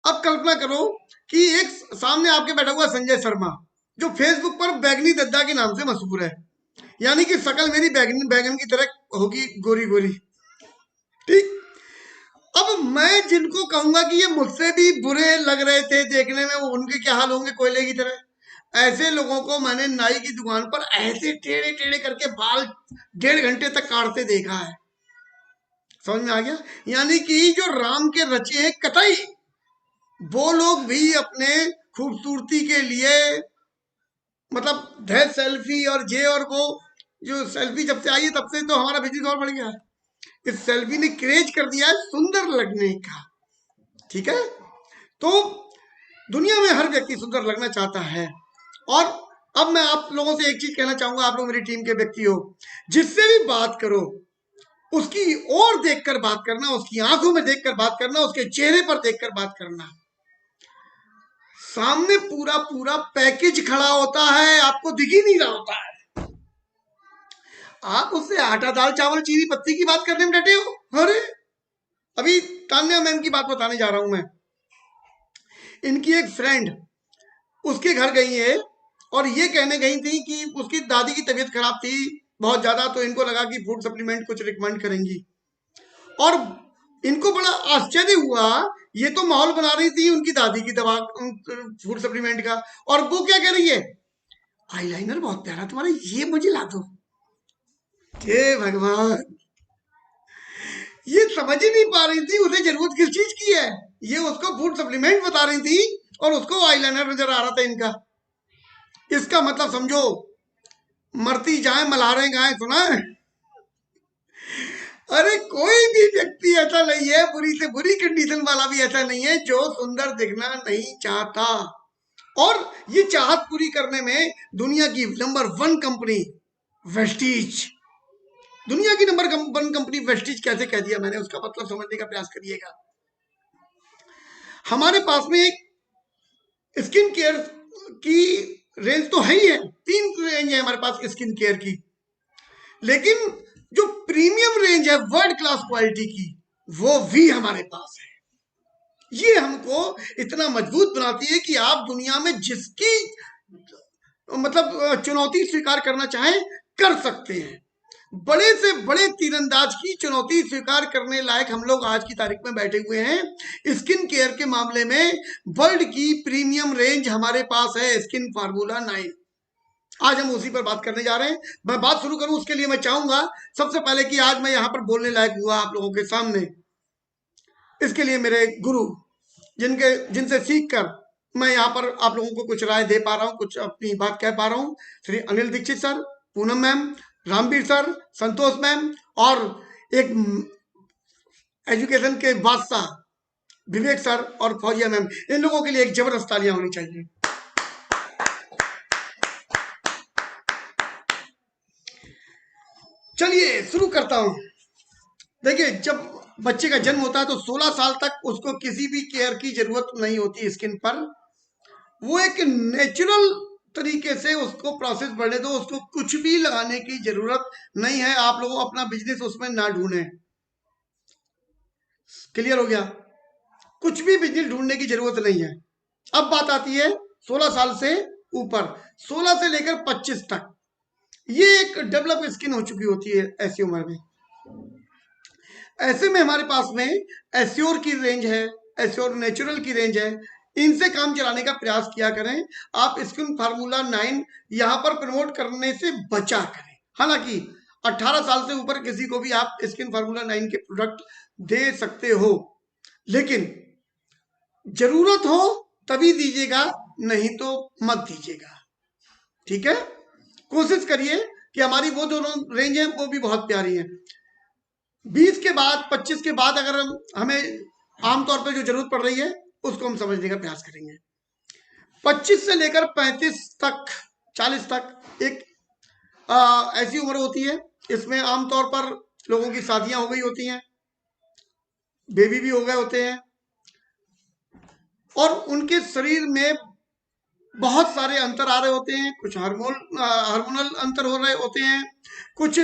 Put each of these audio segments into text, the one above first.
अब कल्पना करो कि एक सामने आपके बैठा हुआ संजय शर्मा, जो फेसबुक पर बैगनी दद्दा के नाम से मशहूर है, यानी कि शकल मेरी बैगन बैगन की तरह होगी, गोरी गोरी। ठीक। अब मैं जिनको कहूंगा कि ये मुझसे भी बुरे लग रहे थे देखने में, वो उनके क्या हाल होंगे, कोयले की तरह। ऐसे लोगों को मैंने नाई की दुकान पर ऐसे टेढ़े टेढ़े करके बाल 1.5 घंटे तक काटते देखा है। समझ में आ गया? यानी कि जो राम के रचे हैं कतई, वो लोग भी अपने खूबसूरती के लिए, मतलब ढेर सेल्फी और जे और वो, जो सेल्फी जब से आई है तब से तो हमारा बिजनेस और बढ़ गया है। इस सेल्फी ने क्रेज कर दिया है सुंदर लगने का। ठीक है, तो दुनिया में हर व्यक्ति सुंदर लगना चाहता है। और अब मैं आप लोगों से एक चीज कहना चाहूंगा, आप लोग मेरी टीम के व्यक्ति हो, जिससे भी बात करो उसकी ओर देखकर बात करना, उसकी आंखों में देखकर बात करना, उसके चेहरे पर देखकर बात करना। सामने पूरा पूरा पैकेज खड़ा होता है, आपको दिख ही नहीं रहा होता है। आप उससे आटा दाल चावल चीनी पत्ती की बात करने में डटे हो। अरे अभी तान्या मैम की बात बताने जा रहा हूं मैं। इनकी एक फ्रेंड उसके घर गई है और ये कहने गई थी कि उसकी दादी की तबीयत खराब थी बहुत ज्यादा, तो इनको लगा कि फूड सप्लीमेंट कुछ रिकमेंड करेंगी। और इनको बड़ा आश्चर्य हुआ, ये तो माहौल बना रही थी उनकी दादी की दवा फूड सप्लीमेंट का, और वो क्या कह रही है, आईलाइनर बहुत प्यारा तुम्हारा, ये मुझे ला दो। हे भगवान, ये समझ ही नहीं पा रही थी उसे जरूरत किस चीज की है। ये उसको फूड सप्लीमेंट बता रही थी और उसको आईलाइनर नजर आ रहा था इनका। इसका मतलब समझो, मरती जाए मल्हारें गाएं, सुना है? अरे कोई भी व्यक्ति ऐसा नहीं है, बुरी से बुरी कंडीशन वाला भी ऐसा नहीं है जो सुंदर दिखना नहीं चाहता। और ये चाहत पूरी करने में दुनिया की नंबर 1 कंपनी वेस्टीज, दुनिया की नंबर 1 कंपनी वेस्टीज कैसे कह दिया मैंने, उसका मतलब समझने का प्रयास करिएगा। हमारे पास में एक स्किन केयर की रेंज तो है ही है, 3 रेंज है हमारे पास स्किन केयर की, लेकिन जो प्रीमियम रेंज है वर्ल्ड क्लास क्वालिटी की, वो भी हमारे पास है। ये हमको इतना मजबूत बनाती है कि आप दुनिया में जिसकी मतलब चुनौती स्वीकार करना चाहें कर सकते हैं। बड़े से बड़े तीरंदाज की चुनौती स्वीकार करने लायक हम लोग आज की तारीख में बैठे हुए हैं। स्किन केयर के मामले में वर्ल्ड की प्रीमियम रेंज हमारे पास है, स्किन फार्मूला 9। आज हम उसी पर बात करने जा रहे हैं। मैं बात शुरू करूं उसके लिए मैं चाहूंगा सबसे पहले कि आज मैं यहां पर बोलने लायक हुआ आप लोगों के सामने, इसके लिए मेरे गुरु जिनसे सीख कर मैं यहाँ पर आप लोगों को कुछ राय दे पा रहा हूँ, कुछ अपनी बात कह पा रहा हूँ। Shri Anil Dikshit sir, Poonam ma'am, Ramvir sir, Santosh ma'am, और एक एजुकेशन के बादशाह विवेक सर और फौजिया मैम, इन लोगों के लिए एक जबरदस्त तालियां होनी चाहिए। चलिए शुरू करता हूं। देखिए, जब बच्चे का जन्म होता है तो 16 साल तक उसको किसी भी केयर की जरूरत नहीं होती स्किन पर। वो एक नेचुरल तरीके से उसको प्रोसेस बढ़ने दो, उसको कुछ भी लगाने की जरूरत नहीं है। आप लोगों अपना बिजनेस उसमें ना ढूंढें। क्लियर हो गया? कुछ भी बिजनेस ढूंढने की जरूरत नहीं है। अब बात आती है 16 साल से ऊपर, 16 से लेकर 25 तक, ये एक डेवलप स्किन हो चुकी होती है ऐसी उम्र में। ऐसे में हमारे पास में एस्योर की रेंज है, एस्योर नेचुरल की रेंज है, इनसे काम चलाने का प्रयास किया करें। आप स्किन फार्मूला 9 यहां पर प्रमोट करने से बचा करें। हालांकि 18 साल से ऊपर किसी को भी आप स्किन फार्मूला 9 के प्रोडक्ट दे सकते हो, लेकिन जरूरत हो तभी दीजिएगा, नहीं तो मत दीजिएगा। ठीक है? कोशिश करिए कि हमारी वो दोनों रेंज है वो भी बहुत प्यारी है। 20 के बाद 25 के बाद अगर हमें आमतौर पर जो जरूरत पड़ रही है उसको हम समझने का प्रयास करेंगे। 25 से लेकर 35 तक, 40 तक एक ऐसी उम्र होती है, इसमें आमतौर पर लोगों की शादियां हो गई होती हैं, बेबी भी हो गए होते हैं, और उनके शरीर में बहुत सारे अंतर आ रहे होते हैं। कुछ हार्मोनल अंतर हो रहे होते हैं, कुछ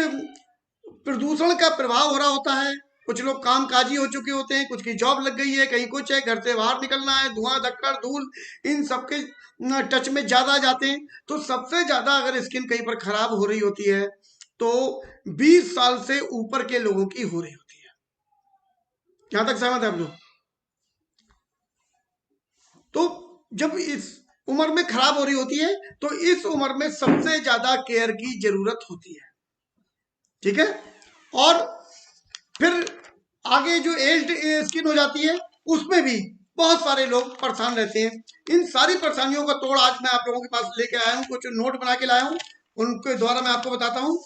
प्रदूषण का प्रभाव हो रहा होता है, कुछ लोग कामकाजी हो चुके होते हैं, कुछ की जॉब लग गई है, कहीं कुछ है, घर से बाहर निकलना है, धुआं धक्कड़ धूल इन सबके टच में ज्यादा जाते हैं। तो सबसे ज्यादा अगर स्किन कहीं पर खराब हो रही होती है तो 20 साल से ऊपर के लोगों की हो रही होती है। यहां तक सहमत है आप लोग? तो जब इस उम्र में खराब हो रही होती है तो इस उम्र में सबसे ज्यादा केयर की जरूरत होती है। ठीक है। और फिर आगे जो एज्ड स्किन हो जाती है उसमें भी बहुत सारे लोग परेशान रहते हैं। इन सारी परेशानियों का तोड़ आज मैं आप लोगों के पास लेके आया हूं, कुछ नोट बना के लाया हूं, उनके द्वारा मैं आपको बताता हूं।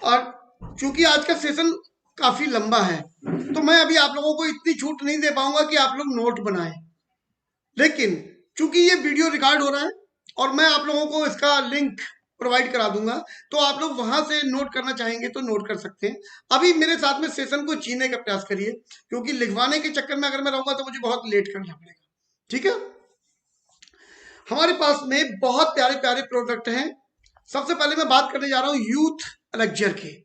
और चूंकि आज का सेशन काफी लंबा है तो मैं अभी आप लोगों को इतनी छूट नहीं दे पाऊंगा कि आप लोग नोट बनाएं, लेकिन चूंकि ये वीडियो रिकॉर्ड हो रहा है और मैं आप लोगों को इसका लिंक प्रोवाइड करा दूंगा, तो आप लोग वहां से नोट करना चाहेंगे तो नोट कर सकते हैं। अभी मेरे साथ में सेशन को जीने का प्रयास करिए, क्योंकि लिखवाने के चक्कर में अगर मैं रहूंगा तो मुझे बहुत लेट करना पड़ेगा। ठीक है। हमारे पास में बहुत प्यारे प्यारे प्रोडक्ट हैं। सबसे पहले मैं बात करने जा रहा हूं यूथ एलेक्जर की।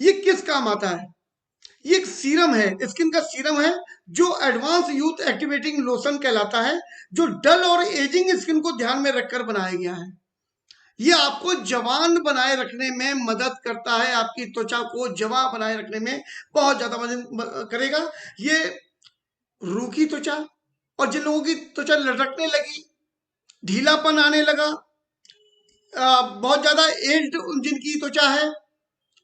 ये किस काम आता है? ये एक सीरम है, स्किन का सीरम है जो एडवांस यूथ एक्टिवेटिंग लोशन कहलाता है, जो डल और एजिंग स्किन को ध्यान में रखकर बनाया गया है। ये आपको जवान बनाए रखने में मदद करता है, आपकी त्वचा को जवान बनाए रखने में बहुत ज्यादा मदद करेगा। ये रूखी त्वचा और जिन लोगों की त्वचा लटकने लगी, ढीलापन आने लगा, बहुत ज्यादा एज्ड जिनकी त्वचा है,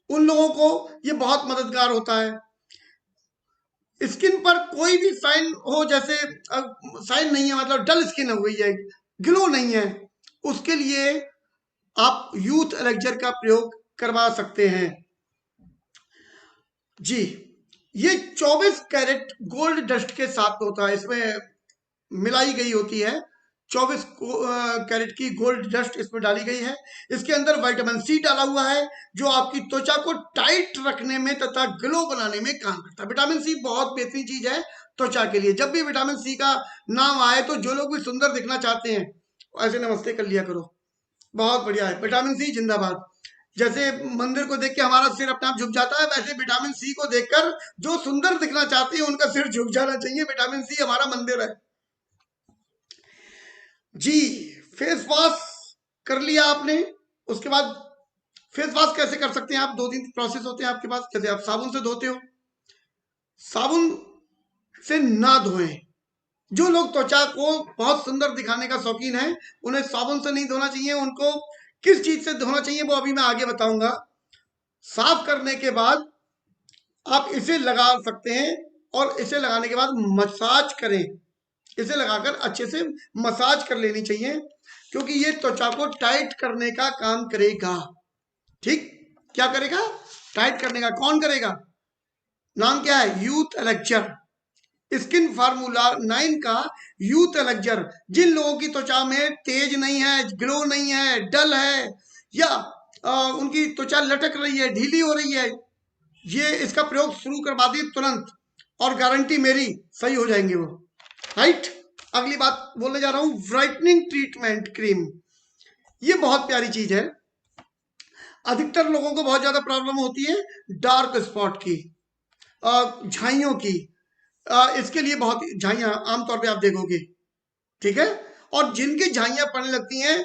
उन लोगों को ये बहुत मददगार होता है। स्किन पर कोई भी साइन हो, जैसे साइन नहीं है मतलब डल स्किन हो गई है, ग्लो नहीं है, उसके लिए आप यूथ एलेक्जर का प्रयोग करवा सकते हैं। जी, ये 24 कैरेट गोल्ड डस्ट के साथ होता है, इसमें मिलाई गई होती है 24 कैरेट की गोल्ड डस्ट इसमें डाली गई है। इसके अंदर विटामिन सी डाला हुआ है जो आपकी त्वचा को टाइट रखने में तथा ग्लो बनाने में काम करता है। विटामिन सी बहुत बेहतरीन चीज है त्वचा के लिए। जब भी विटामिन सी का नाम आए तो जो लोग भी सुंदर दिखना चाहते हैं ऐसे नमस्ते कर लिया करो। बहुत बढ़िया है, विटामिन सी जिंदाबाद। जैसे मंदिर को देख के हमारा सिर अपने आप झुक जाता है, वैसे विटामिन सी को देखकर जो सुंदर दिखना चाहते हैं उनका सिर झुक जाना चाहिए। विटामिन सी हमारा मंदिर है जी। फेस वॉश कर लिया आपने, उसके बाद फेस वॉश कैसे कर सकते हैं आप? 2-3 प्रोसेस होते हैं आपके पास। जैसे आप साबुन से धोते हो, साबुन से ना धोएं। जो लोग त्वचा को बहुत सुंदर दिखाने का शौकीन है उन्हें साबुन से नहीं धोना चाहिए। उनको किस चीज से धोना चाहिए वो अभी मैं आगे बताऊंगा। साफ करने के बाद आप इसे लगा सकते हैं और इसे लगाने के बाद मसाज करें। इसे लगाकर अच्छे से मसाज कर लेनी चाहिए, क्योंकि ये त्वचा को टाइट करने का काम करेगा। ठीक, क्या करेगा? टाइट करने का। कौन करेगा? नाम क्या है? Youth elixir. स्किन फार्मूला 9 का यूथ एलेक्जर। जिन लोगों की त्वचा में तेज नहीं है, ग्लो नहीं है, डल है, या उनकी त्वचा लटक रही है, ढीली हो रही है, ये इसका प्रयोग शुरू करवा दिए तुरंत, और गारंटी मेरी सही हो जाएंगे वो। राइट। अगली बात बोलने जा रहा हूं, ब्राइटनिंग ट्रीटमेंट क्रीम। ये बहुत प्यारी चीज है। अधिकतर लोगों को बहुत ज्यादा प्रॉब्लम होती है डार्क स्पॉट की, झाइयों की। इसके लिए बहुत झाइयां आमतौर पे आप देखोगे, ठीक है। और जिनकी झाइयां पड़ने लगती हैं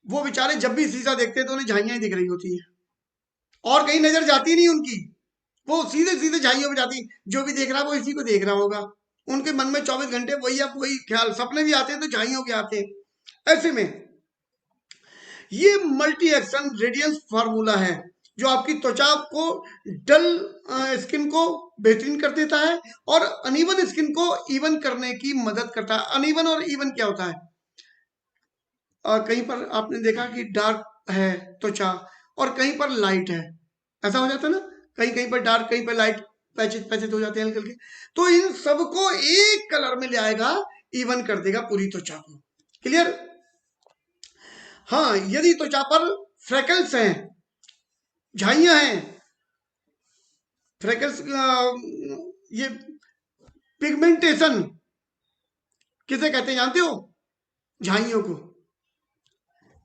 वो बेचारे जब भी शीशा देखते हैं तो उन्हें झाइयां ही दिख रही होती है और कहीं नजर जाती नहीं उनकी, वो सीधे सीधे झाइयों पे जाती। जो भी देख रहा है वो इसी को देख रहा होगा, उनके मन में 24 घंटे वही अब वही ख्याल, सपने भी आते हैं तो झाइयों के आते हैं। ऐसे में ये मल्टी एक्शन रेडियंस फार्मूला है जो आपकी त्वचा को डल स्किन को बेहतरीन कर देता है और अनइवन स्किन को इवन करने की मदद करता है। अनइवन और इवन क्या होता है? कहीं पर आपने देखा कि डार्क है त्वचा और कहीं पर लाइट है, ऐसा हो जाता है ना, कहीं कहीं पर डार्क कहीं पर लाइट, पैचेज पैचेज हो जाते हैं हल्के हल्के। तो इन सबको एक कलर में ले आएगा, इवन कर देगा पूरी त्वचा को। क्लियर? हाँ, यदि त्वचा पर फ्रेकल्स हैं, झाइयां हैं, फ्रेकल्स, ये पिगमेंटेशन किसे कहते हैं जानते हो? झाइयों को।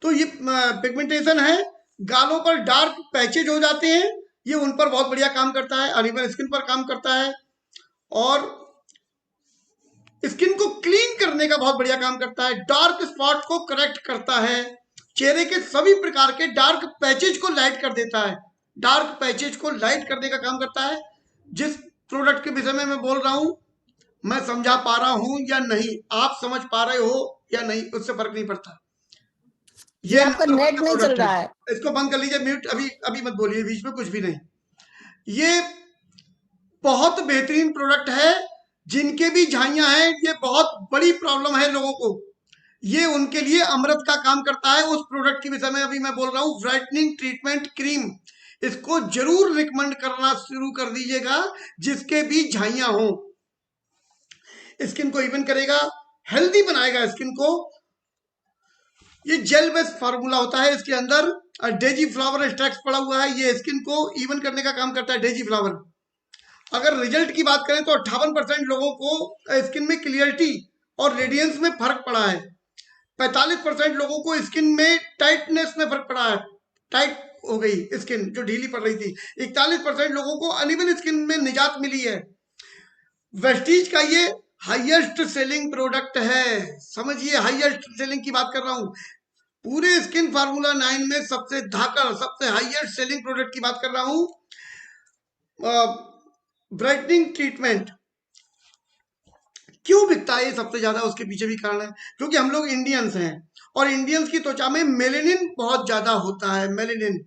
तो ये पिगमेंटेशन है, गालों पर डार्क पैचेज हो जाते हैं, ये उन पर बहुत बढ़िया काम करता है, अनइवन स्किन पर काम करता है और स्किन को क्लीन करने का बहुत बढ़िया काम करता है, डार्क स्पॉट को करेक्ट करता है, चेहरे के सभी प्रकार के डार्क पैचेज को लाइट कर देता है, डार्क पैचेज को लाइट करने का काम करता है। जिस प्रोडक्ट के विषय में मैं बोल रहा हूं, मैं समझा पा रहा हूं या नहीं, आप समझ पा रहे हो या नहीं, उससे फर्क नहीं पड़ता। ये आपका नेट नहीं चल रहा है, इसको बंद कर लीजिए, म्यूट अभी अभी मत बोलिए, बीच में कुछ भी नहीं। ये बहुत बेहतरीन प्रोडक्ट है, जिनके भी झाइयां हैं, ये बहुत बड़ी प्रॉब्लम है लोगों को, ये उनके लिए अमृत का काम करता है। उस प्रोडक्ट के विषय में अभी मैं बोल रहा हूँ, ब्राइटनिंग ट्रीटमेंट क्रीम। इसको जरूर रिकमेंड करना शुरू कर दीजिएगा जिसके भी झाइयां हो। स्किन को इवन करेगा, हेल्दी बनाएगा स्किन को। ये जेल बेस्ड फार्मूला होता है, इसके अंदर डेजी फ्लावर एक्सट्रैक्ट पड़ा हुआ है, ये स्किन को इवन करने का काम करता है डेजी फ्लावर। अगर रिजल्ट की बात करें तो 58% लोगों को स्किन में क्लियरिटी और रेडियंस में फर्क पड़ा है, 45% लोगों को स्किन में टाइटनेस में फर्क पड़ा है, टाइट हो गई स्किन जो ढीली पड़ रही थी, 41% लोगों को अनइवन स्किन में निजात मिली है। वेस्टीज का ये हाईएस्ट सेलिंग प्रोडक्ट है, समझिए, हाईएस्ट सेलिंग की बात कर रहा हूं। पूरे स्किन फार्मूला 9 में सबसे धाकड़, सबसे हाईएस्ट सेलिंग प्रोडक्ट की बात कर रहा हूं। ब्राइटनिंग ट्रीटमेंट क्यों बिकता है सबसे ज्यादा, उसके पीछे भी कारण है, क्योंकि हम लोग इंडियंस हैं और इंडियंस की त्वचा में मेलेनिन बहुत ज्यादा होता है, मेलेनिन,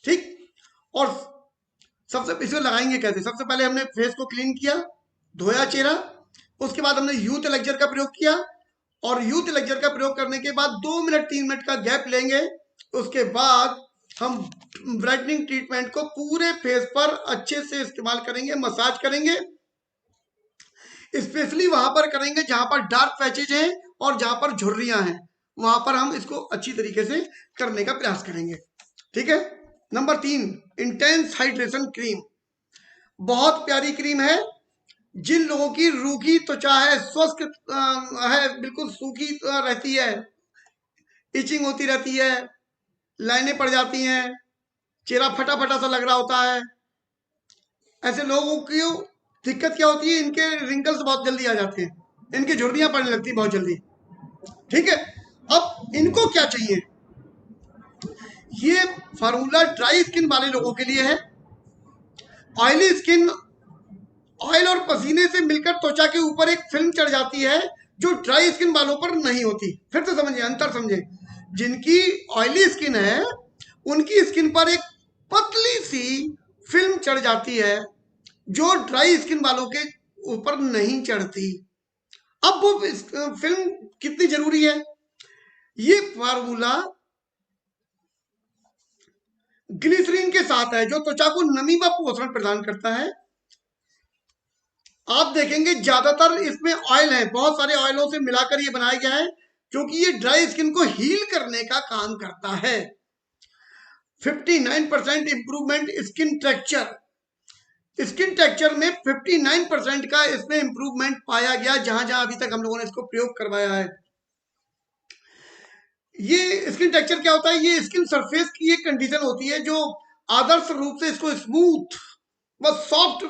ठीक। और सबसे इसे लगाएंगे कैसे, सबसे पहले हमने फेस को क्लीन किया, धोया चेहरा, उसके बाद हमने यूथ एलेक्जर का प्रयोग किया, और यूथ एलेक्जर का प्रयोग करने के बाद 2 मिनट 3 मिनट का गैप लेंगे, उसके बाद हम ब्राइटनिंग ट्रीटमेंट को पूरे फेस पर अच्छे से इस्तेमाल करेंगे, मसाज करेंगे, स्पेशली वहां पर करेंगे जहां पर डार्क पैचेज हैं और जहां पर झुर्रियां हैं, वहां पर हम इसको अच्छी तरीके से करने का प्रयास करेंगे, ठीक है। Number 3, intense hydration cream. बहुत प्यारी क्रीम है, जिन लोगों की रूखी त्वचा है, स्वस्थ है, बिल्कुल सूखी रहती है, इचिंग होती रहती है, लाइनें पड़ जाती हैं, चेहरा फटा फटा सा लग रहा होता है, ऐसे लोगों की दिक्कत क्या होती है, इनके रिंकल्स बहुत जल्दी आ जाते हैं, इनकी झुर्रियां पड़ने लगती हैं बहुत जल्दी, ठीक है। अब इनको क्या चाहिए, ये फार्मूला ड्राई स्किन वाले लोगों के लिए है। ऑयली स्किन, ऑयल और पसीने से मिलकर त्वचा के ऊपर एक फिल्म चढ़ जाती है जो ड्राई स्किन वालों पर नहीं होती। फिर से समझिए, अंतर समझे, जिनकी ऑयली स्किन है उनकी स्किन पर एक पतली सी फिल्म चढ़ जाती है जो ड्राई स्किन वालों के ऊपर नहीं चढ़ती। अब वो फिल्म कितनी जरूरी है, ये फार्मूला ग्लिसरीन के साथ है जो त्वचा को नमी व पोषण प्रदान करता है। आप देखेंगे ज्यादातर इसमें ऑयल है, बहुत सारे ऑयलों से मिलाकर ये बनाया गया है, क्योंकि ये ड्राई स्किन को हील करने का काम करता है। 59% improvement skin texture, skin texture में 59% का इसमें इंप्रूवमेंट पाया गया जहां जहां अभी तक हम लोगों ने इसको प्रयोग करवाया है। ये स्किन टेक्सचर क्या होता है, ये स्किन सरफेस की एक कंडीशन होती है जो आदर्श रूप से इसको स्मूथ व सॉफ्ट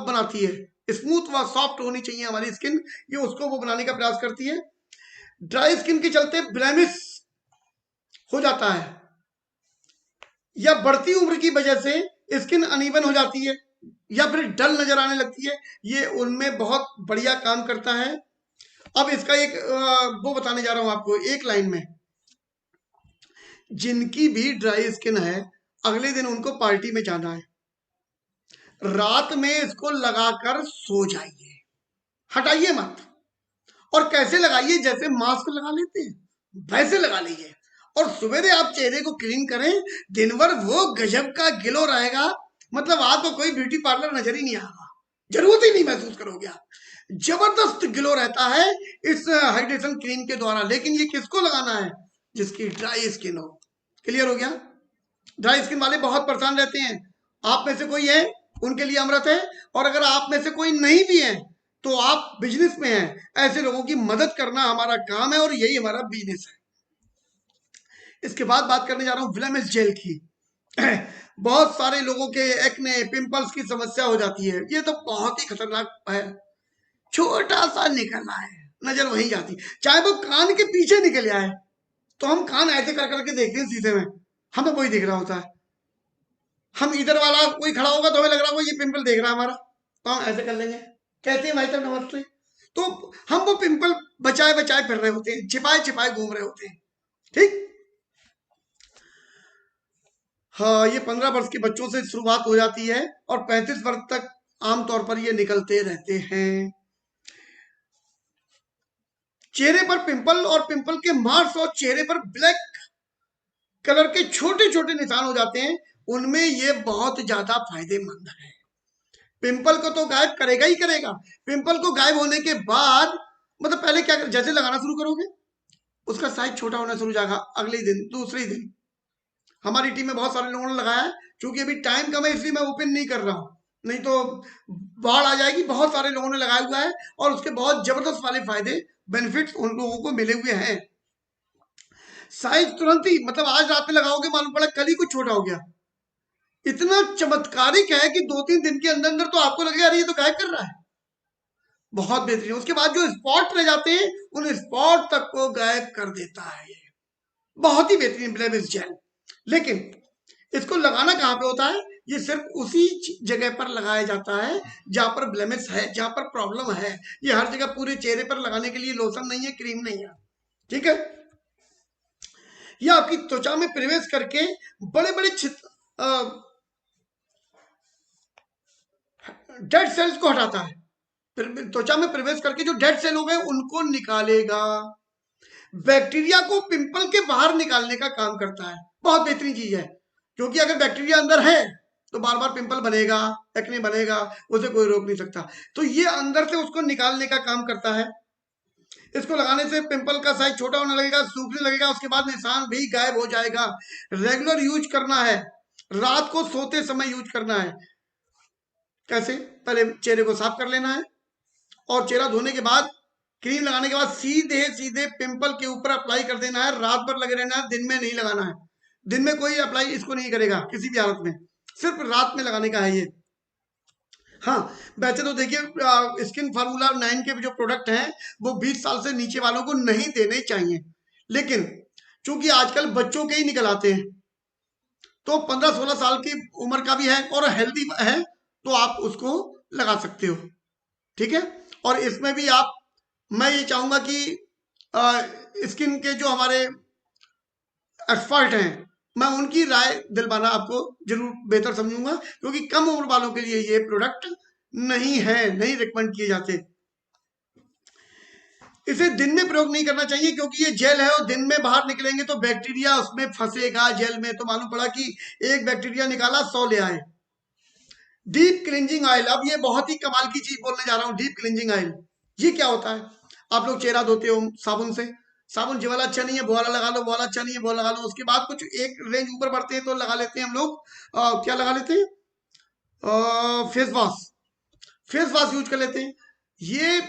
बनाती है, स्मूथ व सॉफ्ट होनी चाहिए हमारी स्किन, ये उसको वो बनाने का प्रयास करती है। ड्राई स्किन के चलते ब्लेमिश हो जाता है या बढ़ती उम्र की वजह से स्किन अनइवन हो जाती है या फिर डल नजर आने लगती है, ये उनमें बहुत बढ़िया काम करता है। अब इसका एक वो बताने जा रहा हूं आपको एक लाइन में। जिनकी भी ड्राई स्किन है, अगले दिन उनको पार्टी में जाना है, रात में इसको लगाकर सो जाइए, हटाइए मत। और कैसे लगाइए, जैसे मास्क लगा लेते हैं वैसे लगा लीजिए, और सवेरे आप चेहरे को क्लीन करें, दिन भर वो गजब का ग्लो रहेगा, मतलब आपको कोई ब्यूटी पार्लर नजर ही नहीं आएगा, जरूरत ही नहीं महसूस करोगे आप, जबरदस्त ग्लो रहता है इस हाइड्रेशन क्रीम के द्वारा। लेकिन ये किसको लगाना है, जिसकी ड्राई स्किन हो। क्लियर हो गया, ड्राई स्किन वाले बहुत परेशान रहते हैं, आप में से कोई है उनके लिए अमृत है, और अगर आप में से कोई नहीं भी है तो आप बिजनेस में हैं, ऐसे लोगों की मदद करना हमारा काम है और यही हमारा बिजनेस है। इसके बाद बात करने जा रहा हूं ब्लेमिश जेल की। बहुत सारे लोगों के एक्ने, पिंपल्स की समस्या हो जाती है। ये तो बहुत ही खतरनाक है। छोटा सा निकलना है, नजर वहीं जाती, चाहे वो कान के पीछे निकल आए तो हम कान ऐसे कर करके देखते हैं शीशे में, हमें वही दिख रहा होता है। हम इधर वाला कोई खड़ा होगा तो हमें लग रहा होगा ये पिंपल देख रहा है हमारा, तो हम ऐसे कर लेंगे, कहते हैं भाई साहब नमस्ते। तो हम वो पिंपल बचाए बचाए फिर रहे होते हैं, छिपाए छिपाए घूम रहे होते हैं। ठीक। हाँ, ये 15 वर्ष के बच्चों से शुरुआत हो जाती है और 35 वर्ष तक आमतौर पर ये निकलते रहते हैं। चेहरे पर पिंपल और पिंपल के मार्क्स और चेहरे पर ब्लैक कलर के छोटे छोटे निशान हो जाते हैं, उनमें ये बहुत ज्यादा फायदेमंद है। पिंपल को तो गायब करेगा ही करेगा। पिंपल को गायब होने के बाद मतलब पहले क्या जैसे लगाना शुरू करोगे उसका साइज छोटा होना शुरू हो जाएगा, अगले दिन दूसरे ही दिन। हमारी टीम में बहुत सारे लोगों ने लगाया है, क्योंकि अभी टाइम कम है इसलिए मैं ओपन नहीं कर रहा हूं, नहीं तो बाढ़ आ जाएगी। बहुत सारे लोगों ने लगाया हुआ है और उसके बहुत जबरदस्त वाले फायदे बेनिफिट्स उन लोगों को मिले हुए हैं। साइज तुरंत ही, मतलब आज रात में लगाओगे मालूम पड़ा कल ही कुछ छोटा हो गया। इतना चमत्कारिक है कि 2-3 दिन के अंदर अंदर तो आपको लगेगा अरे ये तो गायब कर रहा है। बहुत बेहतरीन। उसके बाद जो स्पॉट रह जाते हैं उन स्पॉट तक को गायब कर देता है ये। बहुत ही बेहतरीन ब्लेमिश जेल। लेकिन इसको लगाना कहाँ पे होता है? ये सिर्फ उसी जगह पर लगाया जाता है जहां पर ब्लेमिश है, जहां पर प्रॉब्लम है। ये हर जगह पूरे चेहरे पर लगाने के लिए लोशन नहीं है, क्रीम नहीं है। ठीक है। यह आपकी त्वचा में प्रवेश करके बड़े बड़े डेड सेल्स को हटाता है। त्वचा में प्रवेश करके जो डेड सेल हो गए उनको निकालेगा। बैक्टीरिया को पिंपल के बाहर निकालने का काम करता है। बहुत बेहतरीन चीज है, क्योंकि अगर बैक्टीरिया अंदर है तो बार बार पिंपल बनेगा, एक्ने बनेगा, उसे कोई रोक नहीं सकता। तो ये अंदर से उसको निकालने का काम करता है। इसको लगाने से पिंपल का साइज छोटा होने लगेगा, सूखने लगेगा, उसके बाद निशान भी गायब हो जाएगा। रेगुलर यूज करना है, रात को सोते समय यूज करना है। कैसे? पहले चेहरे को साफ कर लेना है और चेहरा धोने के बाद क्रीम लगाने के बाद सीधे सीधे पिंपल के ऊपर अप्लाई कर देना है। रात भर लगे रहना है, दिन में नहीं लगाना है। दिन में कोई अप्लाई इसको नहीं करेगा किसी भी हालत में, सिर्फ रात में लगाने का है ये। हाँ, वैसे तो देखिए स्किन फार्मूला 9 के जो प्रोडक्ट हैं वो 20 साल से नीचे वालों को नहीं देने चाहिए, लेकिन चूंकि आजकल बच्चों के ही निकल आते हैं तो 15-16 साल की उम्र का भी है और हेल्दी है तो आप उसको लगा सकते हो। ठीक है। और इसमें भी आप, मैं ये चाहूंगा कि स्किन के जो हमारे एक्सपर्ट हैं मैं उनकी राय दिलवाना आपको जरूर बेहतर समझूंगा, क्योंकि कम उम्र वालों के लिए ये प्रोडक्ट नहीं है, नहीं रिकमेंड किए जाते। इसे दिन में प्रयोग नहीं करना चाहिए क्योंकि ये जेल है और दिन में बाहर निकलेंगे तो बैक्टीरिया उसमें फंसेगा जेल में, तो मालूम पड़ा कि एक बैक्टीरिया निकाला 100 ले आए। डीप क्लींजिंग ऑयल, अब ये बहुत ही कमाल की चीज बोलने जा रहा हूँ। डीप क्लींजिंग ऑयल ये क्या होता है? आप लोग चेहरा धोते हो साबुन से, साबुन जो वाला अच्छा नहीं है वो वाला लगा लो, वो वाला अच्छा नहीं है वो लगा लो, उसके बाद कुछ एक रेंज ऊपर बढ़ते हैं तो लगा लेते हैं हम लोग क्या लगा लेते हैं, face wash. Face wash use कर लेते हैं। ये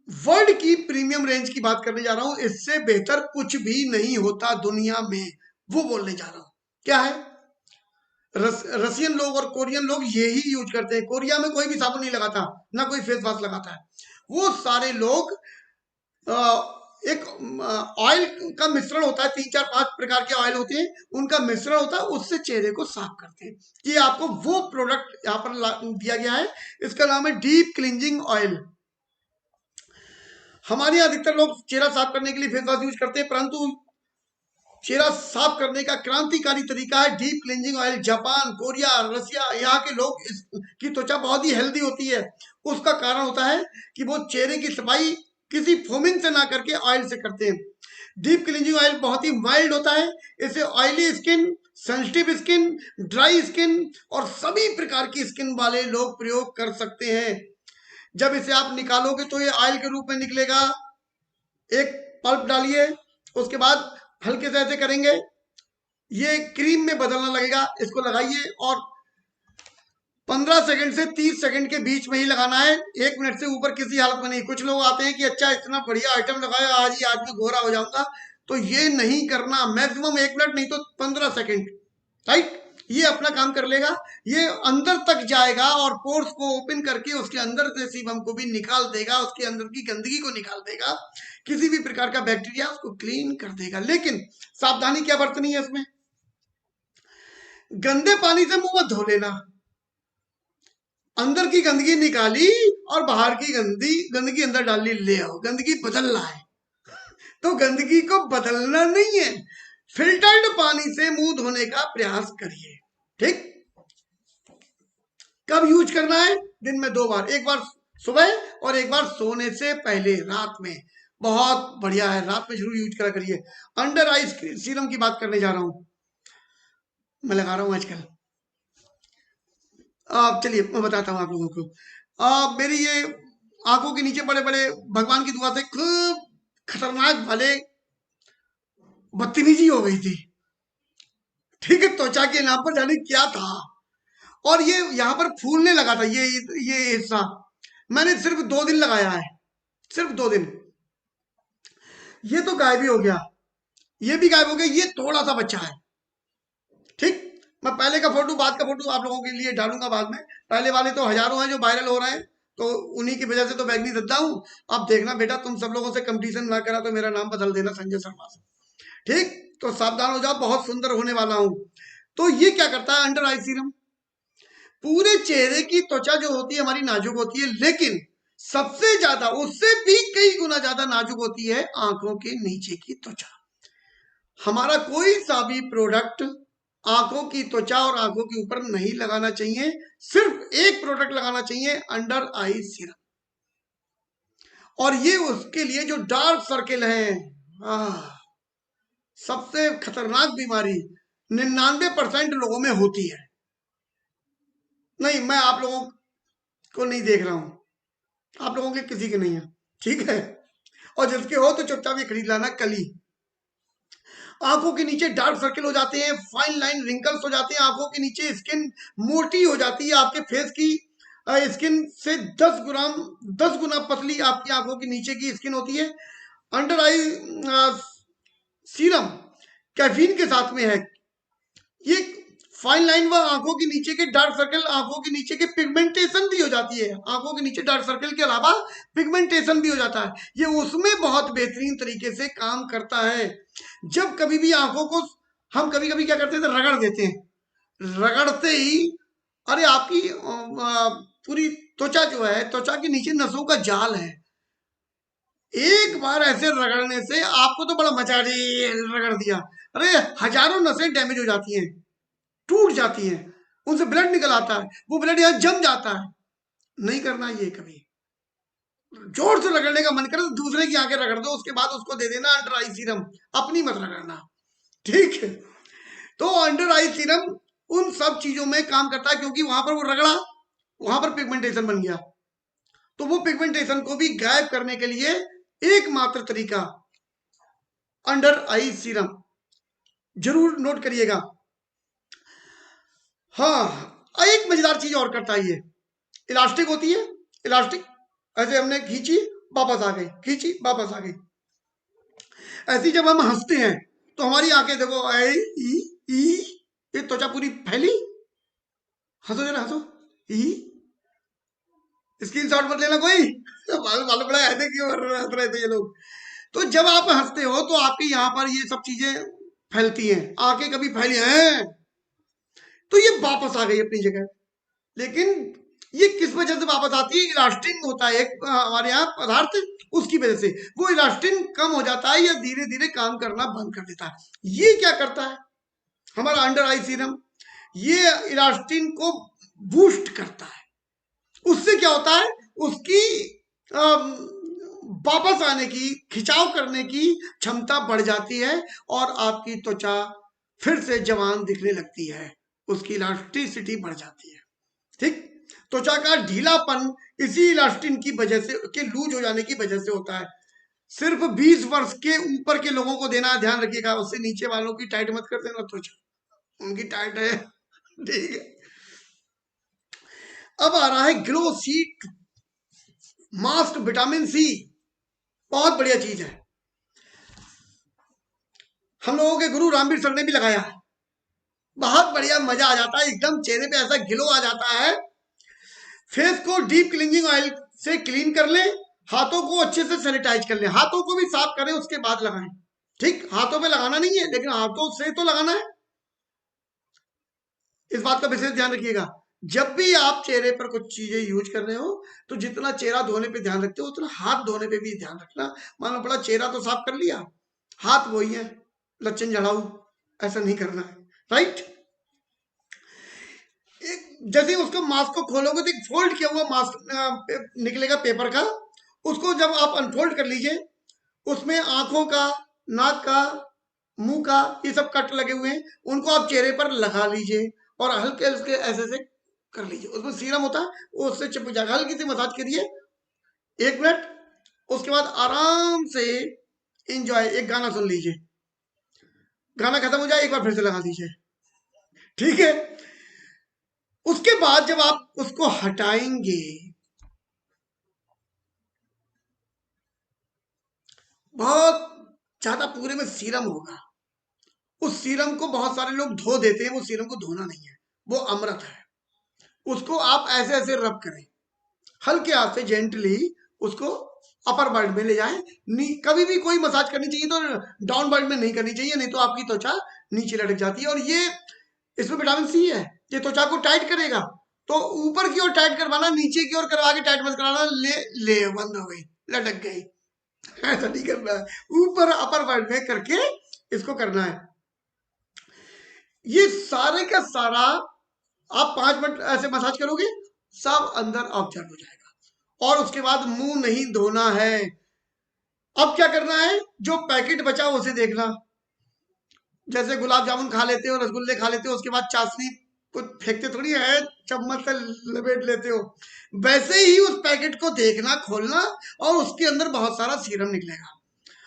वर्ल्ड की प्रीमियम रेंज की बात करने जा रहा हूं, इससे बेहतर कुछ भी नहीं होता दुनिया में, वो बोलने जा रहा हूं। क्या है? रसियन लोग और कोरियन लोग यही यूज करते हैं। कोरिया में कोई भी साबुन नहीं लगाता, ना कोई फेस वॉश लगाता है। वो सारे लोग एक ऑयल का मिश्रण होता है, 3-4-5 प्रकार के ऑयल होते हैं, उनका मिश्रण होता है, उससे चेहरे को साफ करते हैं। ये आपको वो प्रोडक्ट यहाँ पर दिया गया है, इसका नाम है डीप क्लींजिंग ऑयल। हमारे यहाँ अधिकतर लोग चेहरा साफ करने के लिए फेस वॉश यूज करते हैं, परंतु चेहरा साफ करने का क्रांतिकारी तरीका है deep cleansing oil. Japan, Korea, Russia, यहाँ के लोग की त्वचा बहुत ही हेल्दी होती है। उसका कारण होता है कि वो चेहरे की सफाई किसी फोमिंग से ना करके ऑयल से करते हैं। डीप क्लींजिंग ऑयल बहुत ही माइल्ड होता है। इसे oily skin, sensitive skin, dry skin और सभी प्रकार की स्किन वाले लोग प्रयोग कर सकते हैं। जब इसे आप निकालोगे तो ये ऑयल के रूप में निकलेगा। एक पल्प डालिए, उसके बाद हल्के से ऐसे करेंगे, ये क्रीम में बदलने लगेगा। इसको लगाइए और 15 सेकंड से 30 सेकंड के बीच में ही लगाना है, 1 मिनट से ऊपर किसी हालत में नहीं। कुछ लोग आते हैं कि अच्छा इतना बढ़िया आइटम लगाया आज ही, आज मैं गोरा हो जाऊंगा, तो ये नहीं करना। मैक्सिमम 1 मिनट नहीं तो 15 सेकंड, राइट। ये अपना काम कर लेगा, ये अंदर तक जाएगा और पोर्स को ओपन करके उसके अंदर से सीबम को भी निकाल देगा, उसके अंदर की गंदगी को निकाल देगा, किसी भी प्रकार का बैक्टीरिया उसको क्लीन कर देगा। लेकिन सावधानी क्या बरतनी है इसमें, गंदे पानी से मुंह मत धो लेना। अंदर की गंदगी निकाली और बाहर की गंदगी अंदर डाली, ले आओ, गंदगी बदलना है तो गंदगी को बदलना नहीं है, फिल्टर्ड पानी से मुंह धोने का प्रयास करिए। ठीक। कब यूज करना है, दिन में 2 बार, एक बार सुबह और एक बार सोने से पहले रात में। बहुत बढ़िया है, रात में जरूर यूज करा करिए। अंडर आई सीरम की बात करने जा रहा हूं, मैं लगा रहा हूं आजकल। चलिए मैं बताता हूं आप लोगों को। मेरी ये आंखों के नीचे बड़े बड़े भगवान की दुआ से खूब खतरनाक वाले बदतमीजी हो गई थी। ठीक है, त्वचा के नाम पर जाने क्या था, और ये यहाँ पर फूलने लगा था ये हिस्सा। मैंने सिर्फ 2 दिन लगाया है, सिर्फ 2 दिन, ये तो गायब ही हो गया, ये भी गायब हो गया, ये थोड़ा सा बच्चा है। ठीक। मैं पहले का फोटो बाद का फोटो आप लोगों के लिए डालूंगा बाद में। पहले वाले तो हजारों हैं जो वायरल हो रहे हैं, तो उन्हीं की वजह से तो बैगनी दद्दा हूं। अब देखना बेटा, तुम सब लोगों से कंपटीशन ना करा तो मेरा नाम बदल देना संजय शर्मा से। ठीक। तो सावधान हो जाओ, बहुत सुंदर होने वाला हूं। तो ये क्या करता है अंडर आई सीरम, पूरे चेहरे की त्वचा जो होती है हमारी नाजुक होती है, लेकिन सबसे ज्यादा, उससे भी कई गुना ज्यादा नाजुक होती है आंखों के नीचे की त्वचा। हमारा कोई सा भी प्रोडक्ट आंखों की त्वचा और आंखों के ऊपर नहीं लगाना चाहिए, सिर्फ एक प्रोडक्ट लगाना चाहिए, अंडर आई सीरम। और ये उसके लिए जो डार्क सर्किल है, सबसे खतरनाक बीमारी 99% लोगों में होती है। नहीं, मैं आप लोगों को नहीं देख रहा हूं, आप लोगों के किसी के नहीं है, ठीक है। और जिसके हो तो चुपचाप ये खरीद लाना कल ही। आंखों के नीचे डार्क सर्किल हो जाते हैं, फाइन लाइन रिंकल्स हो जाते हैं, आंखों के नीचे स्किन मोटी हो जाती है, आपके फेस की स्किन से 10 गुना पतली आपकी आंखों के नीचे की स्किन होती है। अंडर आई सीरम कैफीन के साथ में है, ये फाइन लाइन व आंखों के नीचे के डार्क सर्कल, आंखों के नीचे के पिगमेंटेशन भी हो जाती है, आंखों के नीचे डार्क सर्कल के अलावा पिगमेंटेशन भी हो जाता है, ये उसमें बहुत बेहतरीन तरीके से काम करता है। जब कभी भी आंखों को हम कभी कभी क्या करते थे, रगड़ देते हैं, रगड़ते ही अरे आपकी पूरी त्वचा जो है, त्वचा के नीचे नसों का जाल है, एक बार ऐसे रगड़ने से आपको तो बड़ा मचा रगड़ दिया, अरे हजारों नसें डैमेज हो जाती हैं, टूट जाती हैं, उनसे ब्लड निकल आता है, वो ब्लड यहाँ जम जाता है। नहीं करना ये कभी, जोर से रगड़ने का मन करे तो दूसरे की आंखें रगड़ दो, उसके बाद उसको दे देना अंडर आई सीरम, अपनी मत रगड़ना। ठीक है। तो अंडर आई सीरम उन सब चीजों में काम करता है, क्योंकि वहां पर वो रगड़ा, वहां पर पिगमेंटेशन बन गया, तो वो पिगमेंटेशन को भी गायब करने के लिए एकमात्र तरीका अंडर आई सीरम, जरूर नोट करिएगा। हाँ, एक मजेदार चीज और करता है ये, इलास्टिक होती है, इलास्टिक ऐसे हमने खींची वापस आ गई, खींची वापस आ गई, ऐसी जब हम हंसते हैं तो हमारी आंखें देखो, आई ई ई, ये त्वचा पूरी फैली, हंसो जरा हंसो, ई, स्क्रीन शॉट मत लेना कोई, मालूम पड़ा ऐसे क्यों हंस रहे थे ये लोग। तो जब आप हंसते हो तो आपके यहाँ पर ये सब चीजें फैलती हैं, आंखें कभी फैली हैं, तो ये वापस आ गई अपनी जगह। लेकिन ये किस वजह से वापस आती है, इलास्टिन होता है एक हमारे यहाँ पदार्थ, उसकी वजह से वो इलास्टिन कम हो जाता है या धीरे धीरे काम करना बंद कर देता है। ये क्या करता है हमारा अंडर आई सीरम, ये इलास्टिन को बूस्ट करता है, उससे क्या होता है, उसकी वापस आने की, खिंचाव करने की क्षमता बढ़ जाती है और आपकी त्वचा फिर से जवान दिखने लगती है, उसकी इलास्टिसिटी बढ़ जाती है। ठीक। त्वचा का ढीलापन इसी इलास्टिन की वजह से, के लूज हो जाने की वजह से होता है। सिर्फ 20 वर्ष के ऊपर के लोगों को देना, ध्यान रखिएगा, उससे नीचे वालों की टाइट मत कर देना त्वचा, उनकी टाइट है। ठीक है। अब आ रहा है glow sheet mask, vitamin C, बहुत बढ़िया चीज है, हम लोगों के गुरु रामवीर सर ने भी लगाया है, बहुत बढ़िया, मजा आ जाता है एकदम, चेहरे पे ऐसा ग्लो आ जाता है। फेस को डीप क्लींजिंग ऑयल से क्लीन कर लें, हाथों को अच्छे से सैनिटाइज कर लें, हाथों को भी साफ करें उसके बाद लगाएं। ठीक, हाथों पे लगाना नहीं है लेकिन हाथों से तो लगाना है, इस बात का विशेष ध्यान रखिएगा। जब भी आप चेहरे पर कुछ चीजें यूज कर रहे हो तो जितना चेहरा धोने पे ध्यान रखते हो उतना हाथ धोने पे भी ध्यान रखना। मान लो पड़ा, चेहरा तो साफ कर लिया, हाथ वही है लच्छन झड़ाऊ, ऐसा नहीं करना है, राइट। एक जैसे ही उसको मास्क को खोलोगे तो एक फोल्ड किया हुआ मास्क निकलेगा पेपर का, उसको जब आप अनफोल्ड कर लीजिए, उसमें आंखों का, नाक का, मुंह का, ये सब कट लगे हुए हैं, उनको आप चेहरे पर लगा लीजिए और हल्के हल्के ऐसे से कर लीजिए। उसमें सीरम होता है, वो उससे चिपक जाएगा। हल्की सी मसाज करिए 1 मिनट, उसके बाद आराम से इंजॉय, एक गाना सुन लीजिए, गाना खत्म हो जाए एक बार फिर से लगा लीजिए, ठीक है। उसके बाद जब आप उसको हटाएंगे, बहुत ज्यादा पूरे में सीरम होगा, उस सीरम को बहुत सारे लोग धो देते हैं, वो सीरम को धोना नहीं है, वो अमृत है। उसको आप ऐसे ऐसे रब करें, हल्के हाथ से जेंटली उसको अपर बर्ड में ले जाएं। कभी भी कोई मसाज करनी चाहिए तो डाउन बर्ड में नहीं करनी चाहिए, नहीं तो आपकी त्वचा नीचे लटक जाती है। और ये, इसमें विटामिन सी है, ये त्वचा को टाइट करेगा। तो ऊपर की ओर टाइट करवाना, नीचे की ओर करवा के टाइट मत कराना, ले बंद हो गई, लटक गई, ऐसा नहीं करना है। ऊपर अपर बर्ड में करके इसको करना है। ये सारे का सारा आप 5 मिनट ऐसे मसाज करोगे, सब अंदर ऑब्जर्व हो जाएगा। और उसके बाद मुंह नहीं धोना है। अब क्या करना है, जो पैकेट बचा उसे देखना। जैसे गुलाब जामुन खा लेते हो, रसगुल्ले खा लेते हो, उसके बाद चाशनी कुछ फेंकते थोड़ी है, चम्मच से लपेट लेते हो, वैसे ही उस पैकेट को देखना, खोलना, और उसके अंदर बहुत सारा सीरम निकलेगा।